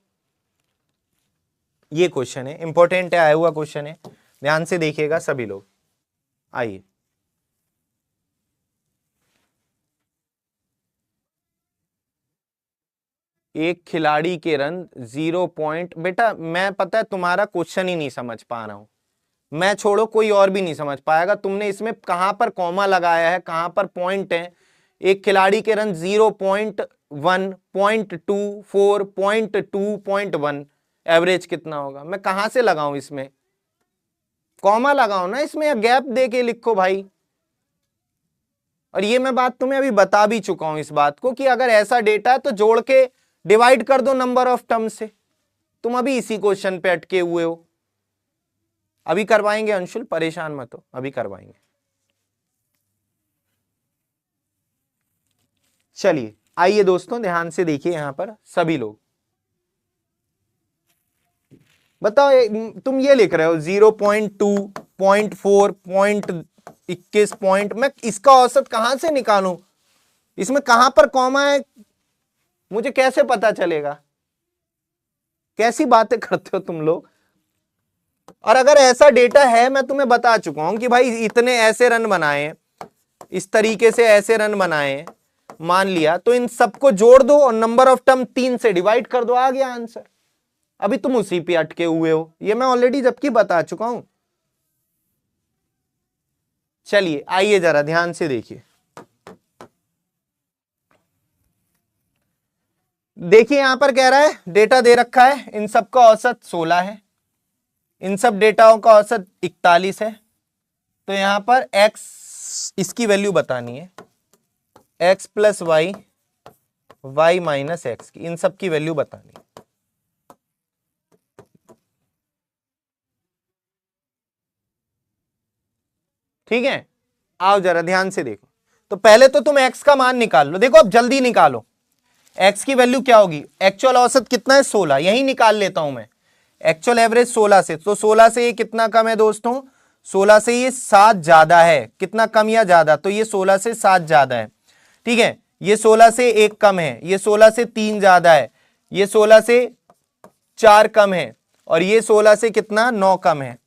ये क्वेश्चन है, इंपॉर्टेंट है, आया हुआ क्वेश्चन है, ध्यान से देखिएगा सभी लोग। आइए, एक खिलाड़ी के रन 0 पॉइंट, बेटा मैं पता है तुम्हारा क्वेश्चन ही नहीं समझ पा रहा हूं, मैं छोड़ो कोई और भी नहीं समझ पाएगा। तुमने इसमें कहां पर कॉमा लगाया है, कहां पर पॉइंट है। एक खिलाड़ी के रन 0.1, 0.2, 4, 0.2, 0.1, एवरेज कितना होगा, मैं कहां से लगाऊं इसमें, कॉमा लगाओ ना इसमें, या गैप दे के लिखो भाई। और ये मैं बात तुम्हें अभी बता भी चुका हूं इस बात को, कि अगर ऐसा डेटा है तो जोड़ के डिवाइड कर दो नंबर ऑफ टर्म से। तुम अभी इसी क्वेश्चन पे अटके हुए हो। अभी करवाएंगे अंशुल, परेशान मत हो, अभी करवाएंगे। चलिए आइए दोस्तों, ध्यान से देखिए यहां पर सभी लोग। बताओ तुम ये लिख रहे हो 0.2, 0.4, 0.21 पॉइंट, मैं इसका औसत कहां से निकालूं, इसमें कहां पर कॉमा है, मुझे कैसे पता चलेगा? कैसी बातें करते हो तुम लोग? और अगर ऐसा डेटा है, मैं तुम्हें बता चुका हूं कि भाई इतने ऐसे रन बनाए, इस तरीके से ऐसे रन बनाए, मान लिया, तो इन सबको जोड़ दो और नंबर ऑफ टर्म 3 से डिवाइड कर दो, आ गया आंसर। अभी तुम उसी पे अटके हुए हो, ये मैं ऑलरेडी जबकि बता चुका हूं। चलिए आइए जरा ध्यान से देखिए। देखिए यहां पर कह रहा है डेटा दे रखा है, इन सब का औसत 16 है, इन सब डेटाओं का औसत 41 है। तो यहां पर x इसकी वैल्यू बतानी है, x plus Y, y minus X की, इन सब की वैल्यू बतानी है। ठीक है, आओ जरा ध्यान से देखो। तो पहले तो तुम x का मान निकाल लो, देखो अब जल्दी निकालो। x की वैल्यू क्या होगी? एक्चुअल औसत कितना है? 16, यही निकाल लेता हूं मैं। एक्चुअल एवरेज 16 से, तो 16 से ये कितना कम है दोस्तों? 16 से ये 7 ज्यादा है। कितना कम या ज्यादा? तो ये 16 से 7 ज्यादा है। ठीक है, ये 16 से 1 कम है, ये 16 से 3 ज्यादा है, ये 16 से 4 कम है, और ये 16 से कितना? 9 कम है।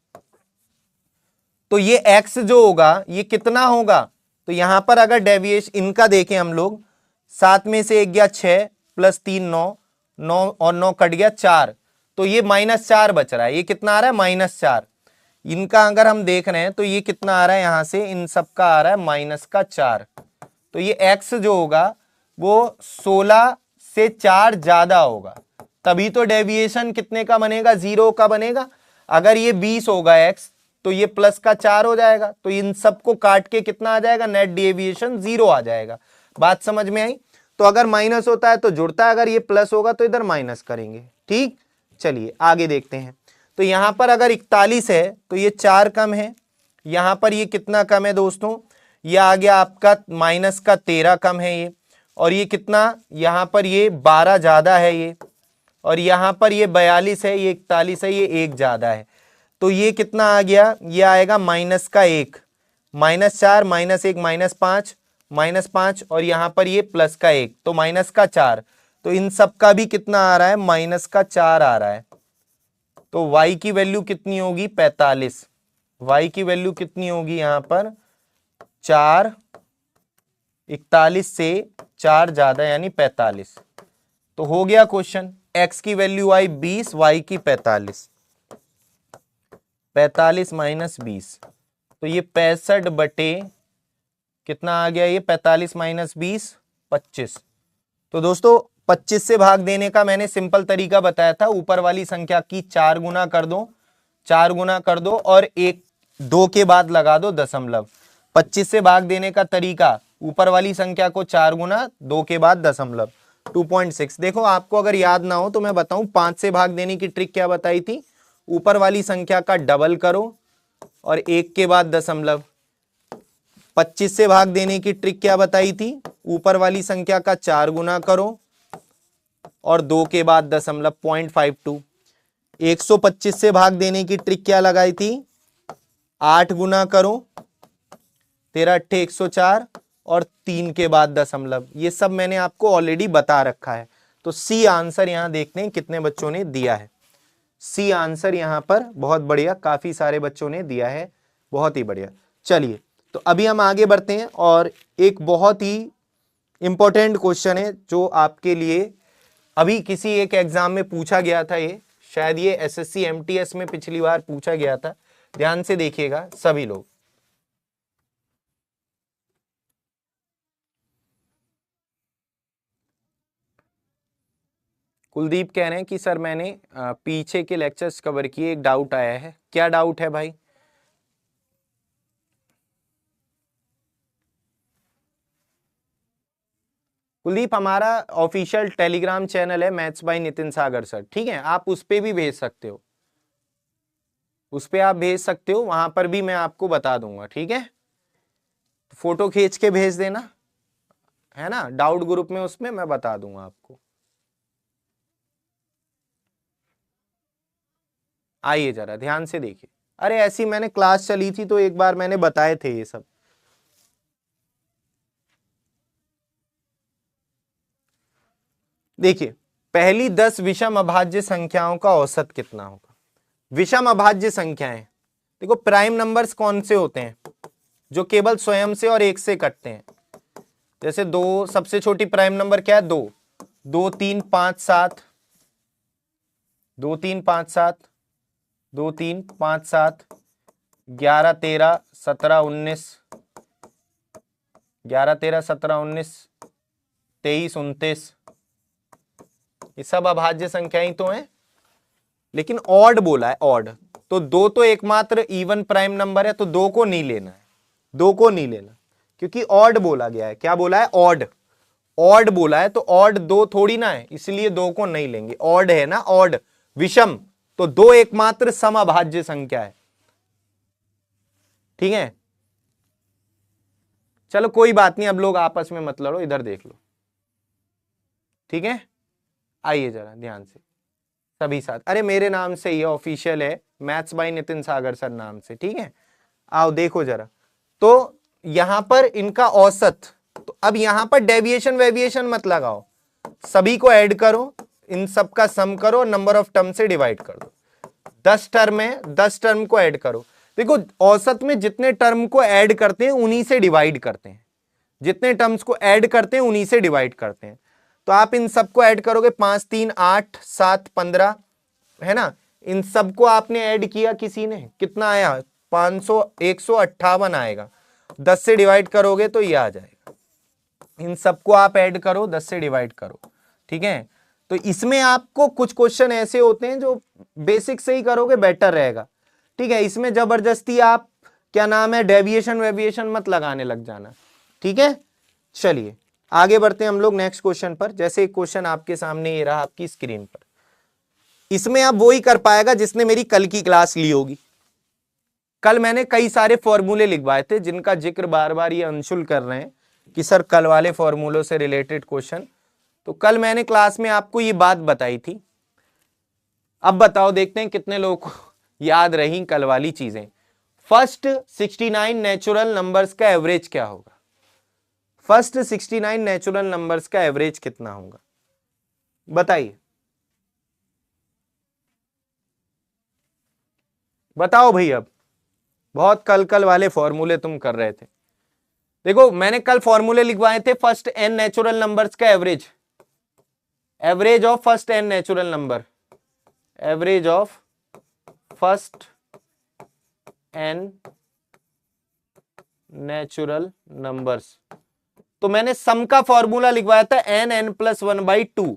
तो ये x जो होगा ये कितना होगा? तो यहां पर अगर डेविएशन इनका देखें हम लोग, 7 में से 1 गया 6 प्लस 3 9, 9 और 9 कट गया 4, तो ये -4 बच रहा है। ये कितना आ रहा है? -4। इनका अगर हम देख रहे हैं तो ये कितना आ रहा है? यहां से इन सब का आ रहा है -4। तो ये x जो होगा वो 16 से 4 ज्यादा होगा, तभी तो डेविएशन कितने का बनेगा? 0 का बनेगा। अगर ये 20 होगा x, तो ये प्लस का 4 हो जाएगा, तो इन सबको काट के कितना आ जाएगा? नेट डेविएशन 0 आ जाएगा। बात समझ में आई? तो अगर माइनस होता है तो जुड़ता है, अगर ये प्लस होगा तो इधर माइनस करेंगे। ठीक, चलिए आगे देखते हैं। तो यहां पर अगर 41 है तो ये 4 कम है, यहां पर ये कितना कम है दोस्तों? ये आ गया आपका माइनस का 13 कम है ये, और ये कितना? यहां पर ये 12 ज्यादा है ये, और यहां पर ये 42 है, ये 41 है, ये 1 ज्यादा है। तो ये कितना आ गया? ये आएगा माइनस का 1, -4 -1 -5 और यहां पर ये प्लस का 1, तो माइनस का 4। तो इन सब का भी कितना आ रहा है? -4 आ रहा है। तो y की वैल्यू कितनी होगी? 45। y की वैल्यू कितनी होगी यहां पर? 4, 41 से 4 ज्यादा यानी 45। तो हो गया क्वेश्चन। x की वैल्यू आई 20, y की 45। 45 माइनस 20, तो ये 65 बटे कितना आ गया? ये 45 माइनस 20 25। तो दोस्तों 25 से भाग देने का मैंने सिंपल तरीका बताया था, ऊपर वाली संख्या की 4 गुना कर दो, 4 गुना कर दो और 1 2 के बाद लगा दो दशमलव। 25 से भाग देने का तरीका, ऊपर वाली संख्या को 4 गुना 2 के बाद दशमलव, 2.6। देखो आपको अगर याद ना हो तो मैं बताऊं, 5 से भाग देने की ट्रिक क्या बताई थी? ऊपर वाली संख्या का डबल करो और 1 के बाद दशमलव। 25 से भाग देने की ट्रिक क्या बताई थी? ऊपर वाली संख्या का 4 गुना करो और 2 के बाद दशमलव, 0.52। 125 से भाग देने की ट्रिक क्या लगाई थी? 8 गुना करो, 13 8 104 और 3 के बाद दशमलव। ये सब मैंने आपको ऑलरेडी बता रखा है। तो सी आंसर यहां देखते हैं कितने बच्चों ने दिया है। सी आंसर यहां पर बहुत बढ़िया, काफी सारे बच्चों ने दिया है, बहुत ही बढ़िया। चलिए तो अभी हम आगे बढ़ते हैं और एक बहुत ही इंपॉर्टेंट क्वेश्चन है जो आपके लिए अभी किसी एक एग्जाम में पूछा गया था। ये शायद ये एसएससी एमटीएस में पिछली बार पूछा गया था। ध्यान से देखिएगा सभी लोग। कुलदीप कह रहे हैं कि सर मैंने पीछे के लेक्चर्स कवर किए, एक डाउट आया है। क्या डाउट है भाई? कुलदीप हमारा ऑफिशियल टेलीग्राम चैनल है maths by Nitin Sagar sir, ठीक है, आप उस पे भी भेज सकते हो, उस पे आप भेज सकते हो, वहां पर भी मैं आपको बता दूंगा। ठीक है, फोटो खींच के भेज देना, है ना, डाउट ग्रुप में, उसमें मैं बता दूंगा आपको। आइए जरा ध्यान से देखिए। अरे ऐसी मैंने क्लास चली थी तो एक बार मैंने बताए थे ये सब। देखिए पहली 10 विषम अभाज्य संख्याओं का औसत कितना होगा। विषम अभाज्य संख्याएं, देखो प्राइम नंबर्स कौन से होते हैं, जो केवल स्वयं से और एक से कटते हैं। जैसे दो, सबसे छोटी प्राइम नंबर क्या है, 2, 2 3 5 7, 2 3 5 7, 2 3 5 7, 11 13 17 19, 11 13 17 19, 23 29, ये सब अभाज्य संख्याएं तो हैं। लेकिन ऑड बोला है, ऑड, तो 2 तो एकमात्र इवन प्राइम नंबर है, तो 2 को नहीं लेना है, 2 को नहीं लेना, क्योंकि ऑड बोला गया है। क्या बोला है, ऑड, ऑड बोला है, तो ऑड 2 थोड़ी ना है, इसलिए 2 को नहीं लेंगे। ऑड है ना, ऑड विषम, तो 2 एकमात्र समअभाज्य संख्या है। ठीक है, चलो कोई बात नहीं, अब लोग आपस में मत लड़ो, इधर देख लो। ठीक है, आइए जरा ध्यान से सभी साथ। अरे मेरे नाम से ये ऑफिशियल है, maths by Nitin Sagar sir नाम से। ठीक है, आओ देखो जरा। तो यहां पर इनका औसत, तो अब यहां पर डेविएशन वेविएशन मत लगाओ, सभी को ऐड करो, इन सब का सम करो, नंबर ऑफ टर्म से डिवाइड कर दो। 10 टर्म है, 10 टर्म को ऐड करो। देखो औसत में जितने टर्म को ऐड करते हैं उन्हीं से डिवाइड करते हैं, जितने टर्म्स को ऐड करते हैं उन्हीं से डिवाइड करते हैं। तो आप इन सबको ऐड करोगे, 5 3 8 7 15 है ना, इन सबको आपने ऐड किया किसी ने, कितना आया, 500 158 आएगा। 10 से डिवाइड करोगे तो ये आ जाएगा। इन सबको आप ऐड करो, 10 से डिवाइड करो। ठीक है, तो इसमें आपको कुछ क्वेश्चन ऐसे होते हैं जो बेसिक से ही करोगे बेटर रहेगा। ठीक है, इसमें जबरदस्ती आप क्या नाम है डेविएशन वेविएशन मत लगाने लग जाना। ठीक है, चलिए आगे बढ़ते हैं हम लोग नेक्स्ट क्वेश्चन पर। जैसे एक क्वेश्चन आपके सामने ये रहा आपकी स्क्रीन पर, इसमें आप वो ही कर पाएगा जिसने मेरी कल की क्लास ली होगी। कल मैंने कई सारे फॉर्मूले लिखवाए थे जिनका जिक्र बार बार ये अंशुल कर रहे हैं कि सर कल वाले फॉर्मूलों से रिलेटेड क्वेश्चन। तो कल मैंने क्लास में आपको ये बात बताई थी। अब बताओ, देखते हैं कितने लोगों को याद रही कल वाली चीजें। फर्स्ट 69 नेचुरल नंबर्स का एवरेज क्या होगा, फर्स्ट 69 नेचुरल नंबर्स का एवरेज कितना होगा, बताइए, बताओ भाई। अब बहुत कल वाले फॉर्मूले तुम कर रहे थे। देखो मैंने कल फॉर्मूले लिखवाए थे, फर्स्ट n नेचुरल नंबर्स का average, average of first n natural number, average of first n natural numbers. तो मैंने सम का फॉर्मूला लिखवाया था n+1/2,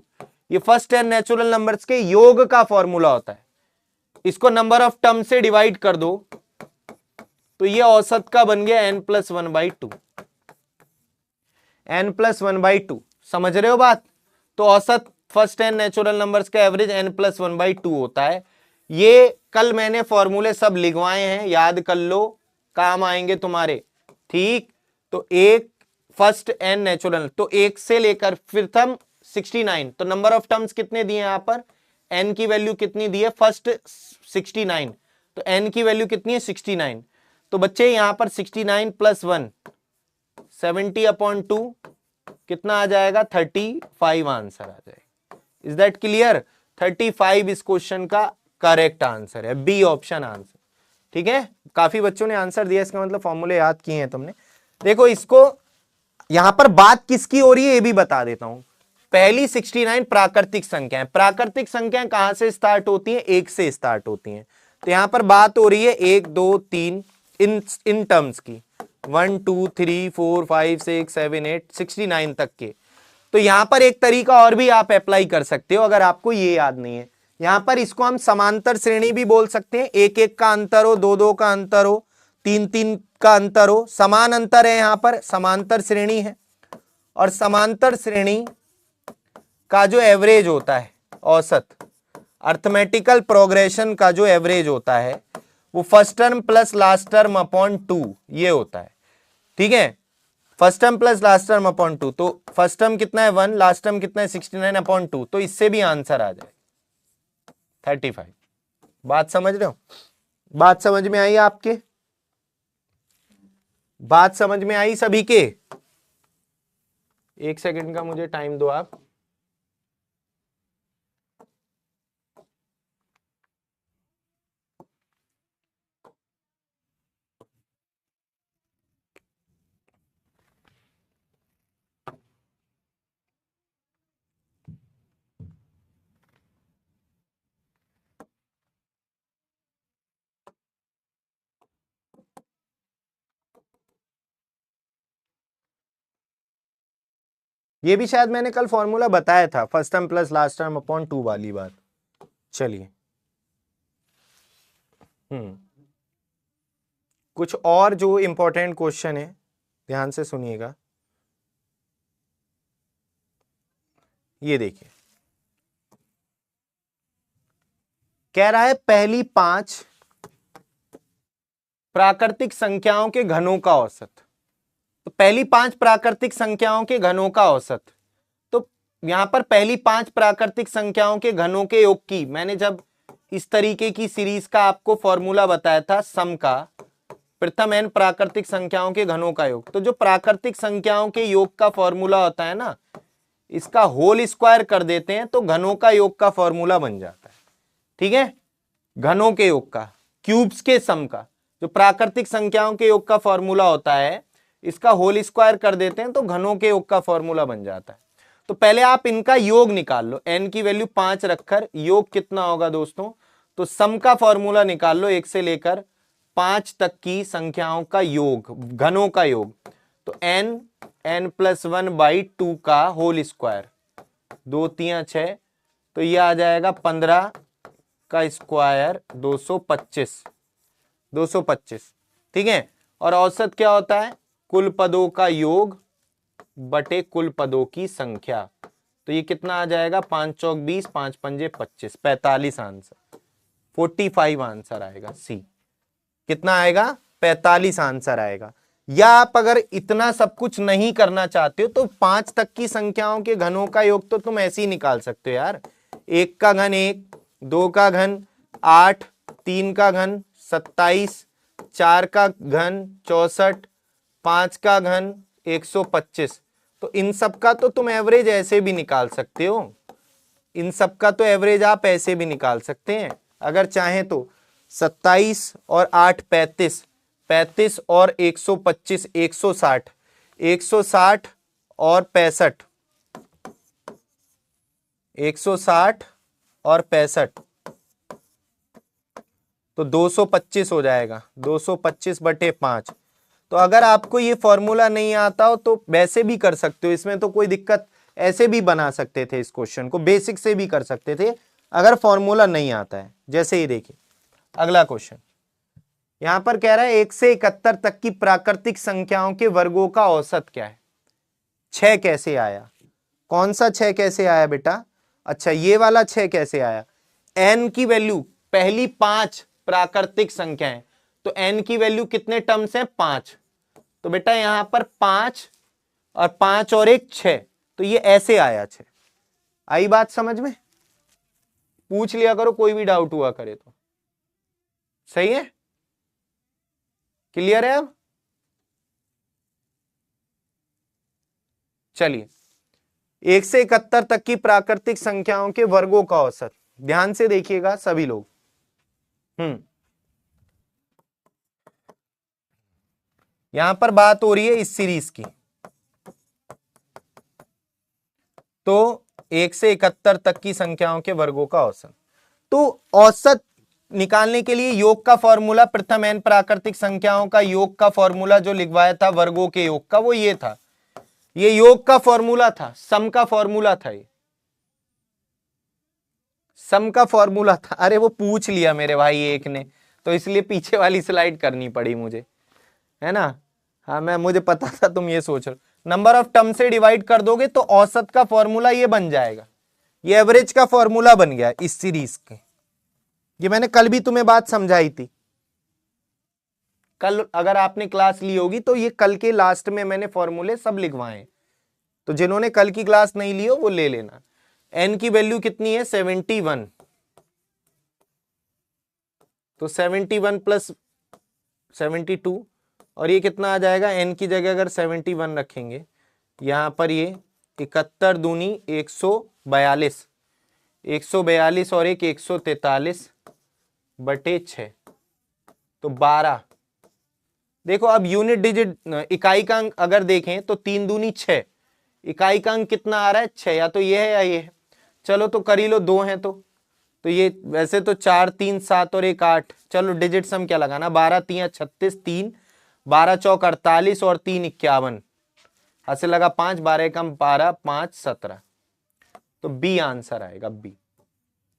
ये फर्स्ट n नेचुरल नंबर्स के योग का फॉर्मूला होता है। इसको नंबर ऑफ टर्म से डिवाइड कर दो तो ये औसत का बन गया n+1/2, n+1/2, समझ रहे हो बात। तो औसत फर्स्ट n नेचुरल नंबर्स का एवरेज n+1/2 होता है। ये कल मैंने फॉर्मूले सब लिखवाए हैं, याद कर लो, काम आएंगे तुम्हारे। ठीक, तो एक फर्स्ट n नेचुरल, तो एक से लेकर फिर थम 69, तो नंबर ऑफ टर्म्स कितने दिए यहां पर, n की वैल्यू कितनी दी है, फर्स्ट 69, तो n की वैल्यू कितनी है 69। तो बच्चे यहां पर 69 + 1 70/2 कितना आ जाएगा, 35 आंसर आ जाएगा। इज दैट क्लियर, 35 इस क्वेश्चन का करेक्ट आंसर है, बी ऑप्शन आंसर। ठीक है, काफी बच्चों ने आंसर दिया, इसका मतलब फॉर्मूले याद किए हैं तुमने। देखो इसको, यहां पर बात किसकी हो रही है ये भी बता देता हूं। पहली 69 प्राकृतिक संख्याएं, प्राकृतिक संख्याएं कहां से स्टार्ट होती हैं, एक से स्टार्ट होती हैं। तो यहां पर बात हो रही है 1 2 3 इन टर्म्स की, 1 2 3 4 5 6 7 8 69 तक के। तो यहां पर एक तरीका और भी आप अप्लाई कर सकते हो अगर आपको ये याद नहीं है। यहां पर इसको हम समांतर श्रेणी भी बोल सकते हैं, 1 1 का अंतर हो, 2 2 का अंतर हो, 3 3 का अंतर हो, समान अंतर है, यहां पर समांतर श्रेणी है। और समांतर श्रेणी का जो एवरेज होता है, औसत अर्थमेटिकल प्रोग्रेशन का जो एवरेज होता है वो first term plus last term upon 2 ये होता है। ठीक है, first term plus last term upon 2, तो फर्स्ट टर्म कितना है 1, लास्ट टर्म कितना है 69/2, तो इससे भी आंसर आ जाए 35। बात समझ रहे हो, बात समझ में आई आपके, बात समझ में आई सभी के। एक सेकंड का मुझे टाइम दो आप। ये भी शायद मैंने कल फॉर्मूला बताया था, first term plus last term upon 2 वाली बात। चलिए कुछ और जो इंपॉर्टेंट क्वेश्चन है ध्यान से सुनिएगा। ये देखिए, कह रहा है पहली 5 प्राकृतिक संख्याओं के घनों का औसत। तो पहली 5 प्राकृतिक संख्याओं के घनों का औसत, तो यहां पर पहली 5 प्राकृतिक संख्याओं के घनों के योग की, मैंने जब इस तरीके की सीरीज का आपको फॉर्मूला बताया था सम का, प्रथम n प्राकृतिक संख्याओं के घनों का योग, तो जो प्राकृतिक संख्याओं के योग का फॉर्मूला होता है ना, इसका होल स्क्वायर कर देते हैं तो घनों का योग का फॉर्मूला बन जाता है। ठीक है, घनों के योग का, क्यूब्स के सम का, जो प्राकृतिक संख्याओं के योग का फॉर्मूला होता है, इसका होल स्क्वायर कर देते हैं तो घनों के योग का फॉर्मूला बन जाता है। तो पहले आप इनका योग निकाल लो, n की वैल्यू 5 रखकर योग कितना होगा दोस्तों, तो सम का फॉर्मूला निकाल लो 1 से लेकर 5 तक की संख्याओं का योग, घनों का योग। तो n+1/2 का होल स्क्वायर, 2 3 6, तो ये आ जाएगा 15 का स्क्वायर 225। ठीक है, और औसत क्या होता है, कुल पदों का योग बटे कुल पदों की संख्या। तो ये कितना आ जाएगा, 5 चौक 20, 5 पंजे 25, 45 आंसर, 45 आंसर आएगा सी। कितना आएगा, 45 आंसर आएगा। या आप अगर इतना सब कुछ नहीं करना चाहते हो तो 5 तक की संख्याओं के घनों का योग तो तुम ऐसे ही निकाल सकते हो यार। 1 का घन 1, 2 का घन 8, 3 का घन 27, 4 का घन 64, 5 का घन 125। तो इन सब का तो तुम एवरेज ऐसे भी निकाल सकते हो, इन सब का तो एवरेज आप ऐसे भी निकाल सकते हैं अगर चाहें तो। 27 और 8 35, 35 और 125 160, 160 और 65, 160 और 65, तो 225 हो जाएगा, 225/5। तो अगर आपको ये फॉर्मूला नहीं आता हो तो वैसे भी कर सकते हो, इसमें तो कोई दिक्कत, ऐसे भी बना सकते थे इस क्वेश्चन को, बेसिक से भी कर सकते थे अगर फॉर्मूला नहीं आता है। जैसे ही देखिए अगला क्वेश्चन, यहां पर कह रहा है 1 से 71 तक की प्राकृतिक संख्याओं के वर्गों का औसत क्या है। 6 कैसे आया, कौन सा 6 कैसे आया बेटा, अच्छा ये वाला 6 कैसे आया, n की वैल्यू, पहली 5 प्राकृतिक संख्याएं, तो n की वैल्यू कितने टर्म्स हैं, 5, तो बेटा यहां पर 5 और 5 और 1 6, तो ये ऐसे आया 6। आई बात समझ में, पूछ लिया करो कोई भी डाउट हुआ करे तो। सही है, क्लियर है अब। चलिए 1 से 71 तक की प्राकृतिक संख्याओं के वर्गों का औसत, ध्यान से देखिएगा सभी लोग। यहां पर बात हो रही है इस सीरीज की, तो 1 से 71 तक की संख्याओं के वर्गों का औसत। तो औसत निकालने के लिए योग का फॉर्मूला, प्रथम n प्राकृतिक संख्याओं का योग का फॉर्मूला जो लिखवाया था वर्गों के योग का, वो ये था, ये योग का फॉर्मूला था, सम का फॉर्मूला था, ये सम का फॉर्मूला था। अरे वो पूछ लिया मेरे भाई एक ने, तो इसलिए पीछे वाली स्लाइड करनी पड़ी मुझे, है ना। हाँ मुझे पता था तुम ये सोच रहे हो, नंबर ऑफ टर्म से डिवाइड कर दोगे तो औसत का फॉर्मूला ये बन जाएगा, ये एवरेज का फॉर्मूला बन गया इस सीरीज के। ये मैंने कल भी तुम्हें बात समझाई थी, कल अगर आपने क्लास ली होगी तो ये कल के लास्ट में मैंने फॉर्मूले सब लिखवाए, तो जिन्होंने कल की क्लास नहीं ली हो वो ले लेना। n की वैल्यू कितनी है, 71, तो 71 + 72, और ये कितना आ जाएगा, n की जगह अगर 71 रखेंगे, यहां पर ये 71 दूनी 142, 142 और एक 143/6, तो 12। देखो अब यूनिट डिजिट, इकाई का अंक अगर देखें तो 3 दूनी 6, इकाई का अंक कितना आ रहा है, 6, या तो ये है या ये है, चलो तो कर ही लो, 2 हैं तो ये वैसे तो 4 3 7 और 1 8, चलो डिजिट सम क्या लगाना, 12 3 36, 3 12 चौक 48 और 3 51, हाथ से लगा 5, 12 कम 12, 5 17, तो बी आंसर आएगा।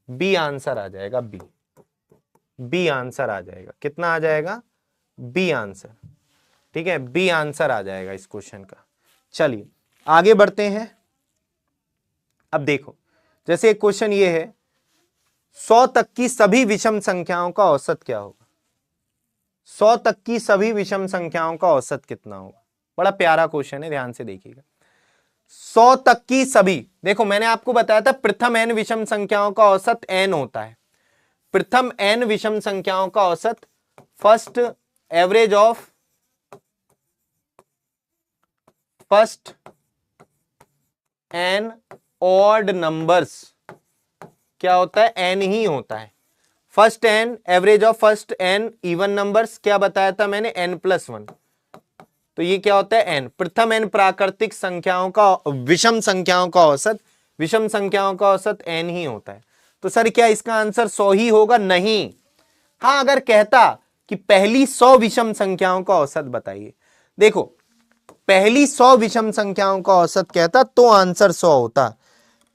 बी आंसर आ जाएगा। बी आंसर आ जाएगा। कितना आ जाएगा? B answer. ठीक है, बी आंसर आ जाएगा इस क्वेश्चन का। चलिए आगे बढ़ते हैं। अब देखो, जैसे एक क्वेश्चन ये है, 100 तक की सभी विषम संख्याओं का औसत क्या होगा? 100 तक की सभी विषम संख्याओं का औसत कितना होगा? बड़ा प्यारा क्वेश्चन है, ध्यान से देखिएगा। 100 तक की सभी, देखो मैंने आपको बताया था प्रथम n विषम संख्याओं का औसत n होता है। प्रथम n विषम संख्याओं का औसत, first average of first n odd numbers क्या होता है? n ही होता है। First n average of first n even numbers क्या बताया था मैंने? n+1। तो ये क्या होता है? n। प्रथम n प्राकृतिक संख्याओं का, विषम संख्याओं का औसत, विषम संख्याओं का औसत n ही होता है। तो सर क्या इसका आंसर 100 ही होगा? नहीं। हाँ, अगर कहता कि पहली 100 विषम संख्याओं का औसत बताइए, देखो पहली 100 विषम संख्याओं का औसत कहता तो आंसर 100 होता।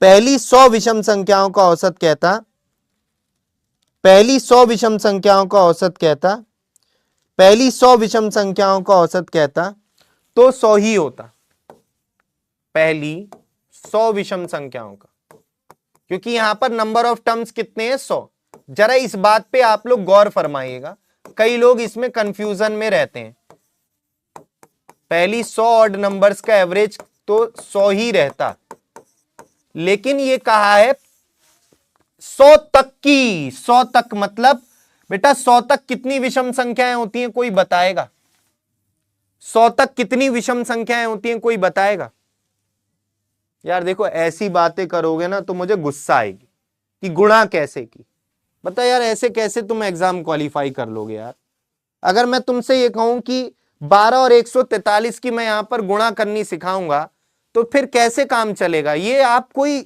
पहली 100 विषम संख्याओं का औसत कहता, पहली 100 विषम संख्याओं का औसत कहता, पहली 100 विषम संख्याओं का औसत कहता तो 100 ही होता। पहली 100 विषम संख्याओं का, क्योंकि यहां पर नंबर ऑफ टर्म्स कितने हैं? 100। जरा इस बात पे आप लोग गौर फरमाइएगा, कई लोग इसमें कंफ्यूजन में रहते हैं। पहली 100 ऑड नंबर्स का एवरेज तो 100 ही रहता, लेकिन ये कहा है 100 तक की। 100 तक मतलब बेटा 100 तक कितनी विषम संख्याएं होती हैं? कोई बताएगा? 100 तक कितनी विषम संख्याएं होती हैं? कोई बताएगा? यार देखो, ऐसी बातें करोगे ना तो मुझे गुस्सा आएगी कि गुणा कैसे की। बता यार, ऐसे कैसे तुम एग्जाम क्वालिफाई कर लोगे यार? अगर मैं तुमसे ये कहूं कि 12 और 143 की मैं यहां पर गुणा करनी सिखाऊंगा तो फिर कैसे काम चलेगा? ये आप कोई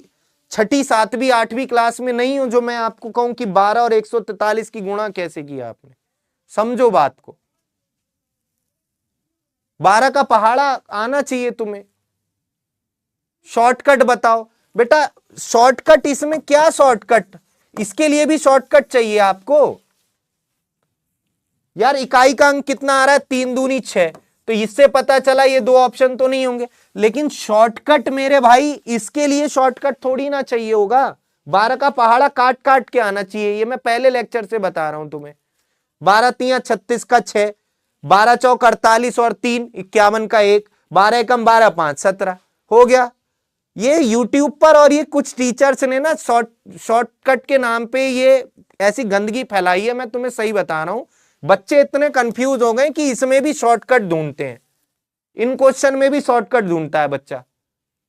6ठी 7वीं 8वीं क्लास में नहीं हो जो मैं आपको कहूं कि 12 और 143 की गुणा कैसे किया आपने। समझो बात को, 12 का पहाड़ा आना चाहिए तुम्हें। शॉर्टकट बताओ बेटा, शॉर्टकट इसमें क्या शॉर्टकट? इसके लिए भी शॉर्टकट चाहिए आपको। यार इकाई का अंक कितना आ रहा है? 3 दूनी 6, तो इससे पता चला ये 2 ऑप्शन तो नहीं होंगे। लेकिन शॉर्टकट मेरे भाई, इसके लिए शॉर्टकट थोड़ी ना चाहिए होगा। 12 का पहाड़ा काट काट के आना चाहिए, ये मैं पहले लेक्चर से बता रहा हूं तुम्हें। 12 तिया 36 का 6, 12 चौक 48 और 3 51 का 1, 12 एकम 12 5 17 हो गया। ये YouTube पर और ये कुछ टीचर्स ने ना शॉर्टकट के नाम पे ये ऐसी गंदगी फैलाई है, मैं तुम्हें सही बता रहा हूं। बच्चे इतने कंफ्यूज हो गए कि इसमें भी शॉर्टकट ढूंढते हैं, इन क्वेश्चन में भी शॉर्टकट ढूंढता है बच्चा।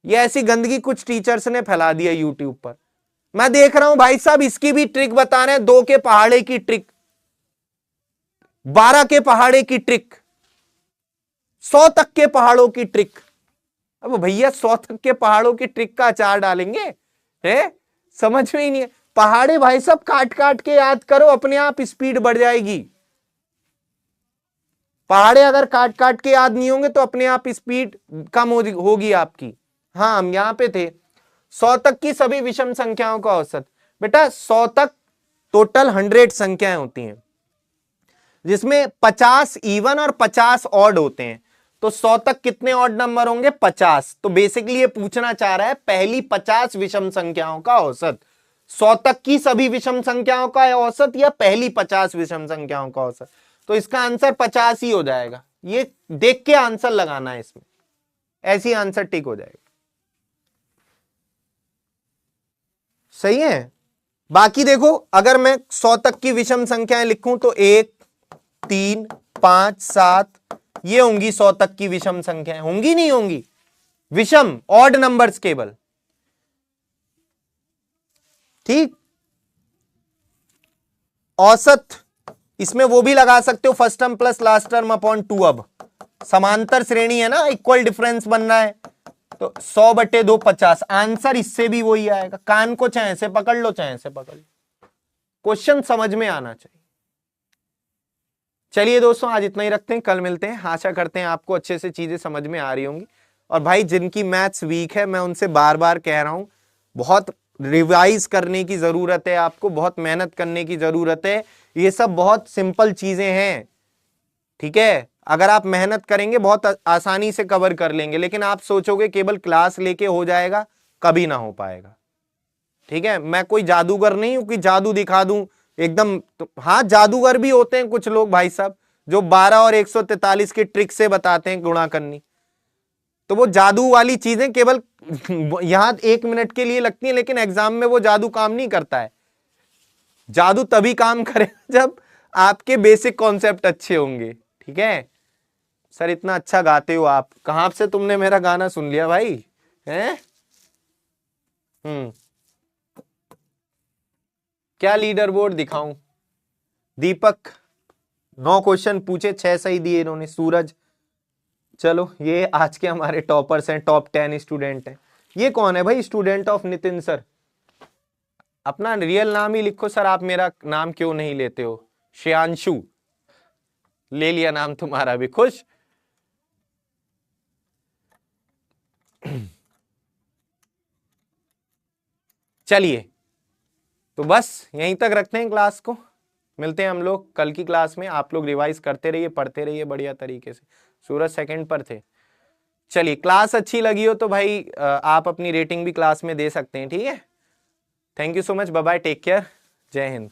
ये ऐसी गंदगी कुछ टीचर्स ने फैला दिया YouTube पर। मैं देख रहा हूं भाई साहब, इसकी भी ट्रिक बता रहे हैं, 2 के पहाड़े की ट्रिक, 12 के पहाड़े की ट्रिक, 100 तक के पहाड़ों की ट्रिक। अब भैया 100 तक के पहाड़ों की ट्रिक का अचार डालेंगे? है समझ में ही नहीं है। पहाड़े भाई साहब काट काट के याद करो, अपने आप स्पीड बढ़ जाएगी। पहाड़े अगर काट काट के याद नहीं होंगे तो अपने आप स्पीड कम होगी आपकी। हाँ, हम यहां पे थे। 100 तक की सभी विषम संख्याओं का औसत, बेटा 100 तक टोटल 100 संख्याएं होती हैं, जिसमें 50 इवन और 50 ऑड होते हैं। तो 100 तक कितने ऑड नंबर होंगे? 50। तो बेसिकली ये पूछना चाह रहा है पहली 50 विषम संख्याओं का औसत। 100 तक की सभी विषम संख्याओं का औसत या पहली 50 विषम संख्याओं का औसत? तो इसका आंसर 50 ही हो जाएगा। ये देख के आंसर लगाना है इसमें, ऐसी आंसर टिक हो जाएगा। सही है। बाकी देखो, अगर मैं 100 तक की विषम संख्याएं लिखूं तो 1 3 5 7 ये होंगी 100 तक की विषम संख्याएं। होंगी नहीं होंगी? विषम ऑड नंबर्स केवल। ठीक। औसत इसमें वो भी लगा सकते हो, first term plus last term upon 2। अब समांतर श्रेणी है ना, इक्वल डिफरेंस बनना है, तो 100/2 50। आंसर इससे भी वही आएगा। कान को चाहे से पकड़ लो चाहे से पकड़ लो, क्वेश्चन समझ में आना चाहिए। चलिए दोस्तों, आज इतना ही रखते हैं, कल मिलते हैं। आशा करते हैं आपको अच्छे से चीजें समझ में आ रही होंगी और भाई जिनकी मैथ्स वीक है मैं उनसे बार बार कह रहा हूं, बहुत रिवाइज करने की जरूरत है, आपको बहुत मेहनत करने की जरूरत है। ये सब बहुत सिंपल चीजें हैं, ठीक है। अगर आप मेहनत करेंगे बहुत आसानी से कवर कर लेंगे, लेकिन आप सोचोगे केवल क्लास लेके हो जाएगा, कभी ना हो पाएगा, ठीक है। मैं कोई जादूगर नहीं हूं कि जादू दिखा दूं एकदम। तो हाँ, जादूगर भी होते हैं कुछ लोग भाई साहब, जो 12 और 143 की ट्रिक से बताते हैं गुणा करनी। तो वो जादू वाली चीजें केवल यहां 1 मिनट के लिए लगती हैं, लेकिन एग्जाम में वो जादू काम नहीं करता है। जादू तभी काम करे जब आपके बेसिक कॉन्सेप्ट अच्छे होंगे, ठीक है। सर इतना अच्छा गाते हो आप, कहां से तुमने मेरा गाना सुन लिया भाई, हैं? क्या लीडर बोर्ड दिखाऊं? दीपक 9 क्वेश्चन पूछे, 6 सही दिए इन्होंने। सूरज, चलो ये आज के हमारे टॉपर्स हैं, टॉप 10 स्टूडेंट हैं। ये कौन है भाई? Student of Nitin sir. अपना रियल नाम ही लिखो सर, आप मेरा नाम क्यों नहीं लेते हो? श्रेयांशु, ले लिया नाम तुम्हारा भी, खुश। चलिए तो बस यहीं तक रखते हैं क्लास को, मिलते हैं हम लोग कल की क्लास में। आप लोग रिवाइज करते रहिए, पढ़ते रहिए बढ़िया तरीके से। सूरज सेकंड पर थे। चलिए, क्लास अच्छी लगी हो तो भाई आप अपनी रेटिंग भी क्लास में दे सकते हैं, ठीक है। Thank you so much, bye bye, take care, जय हिंद।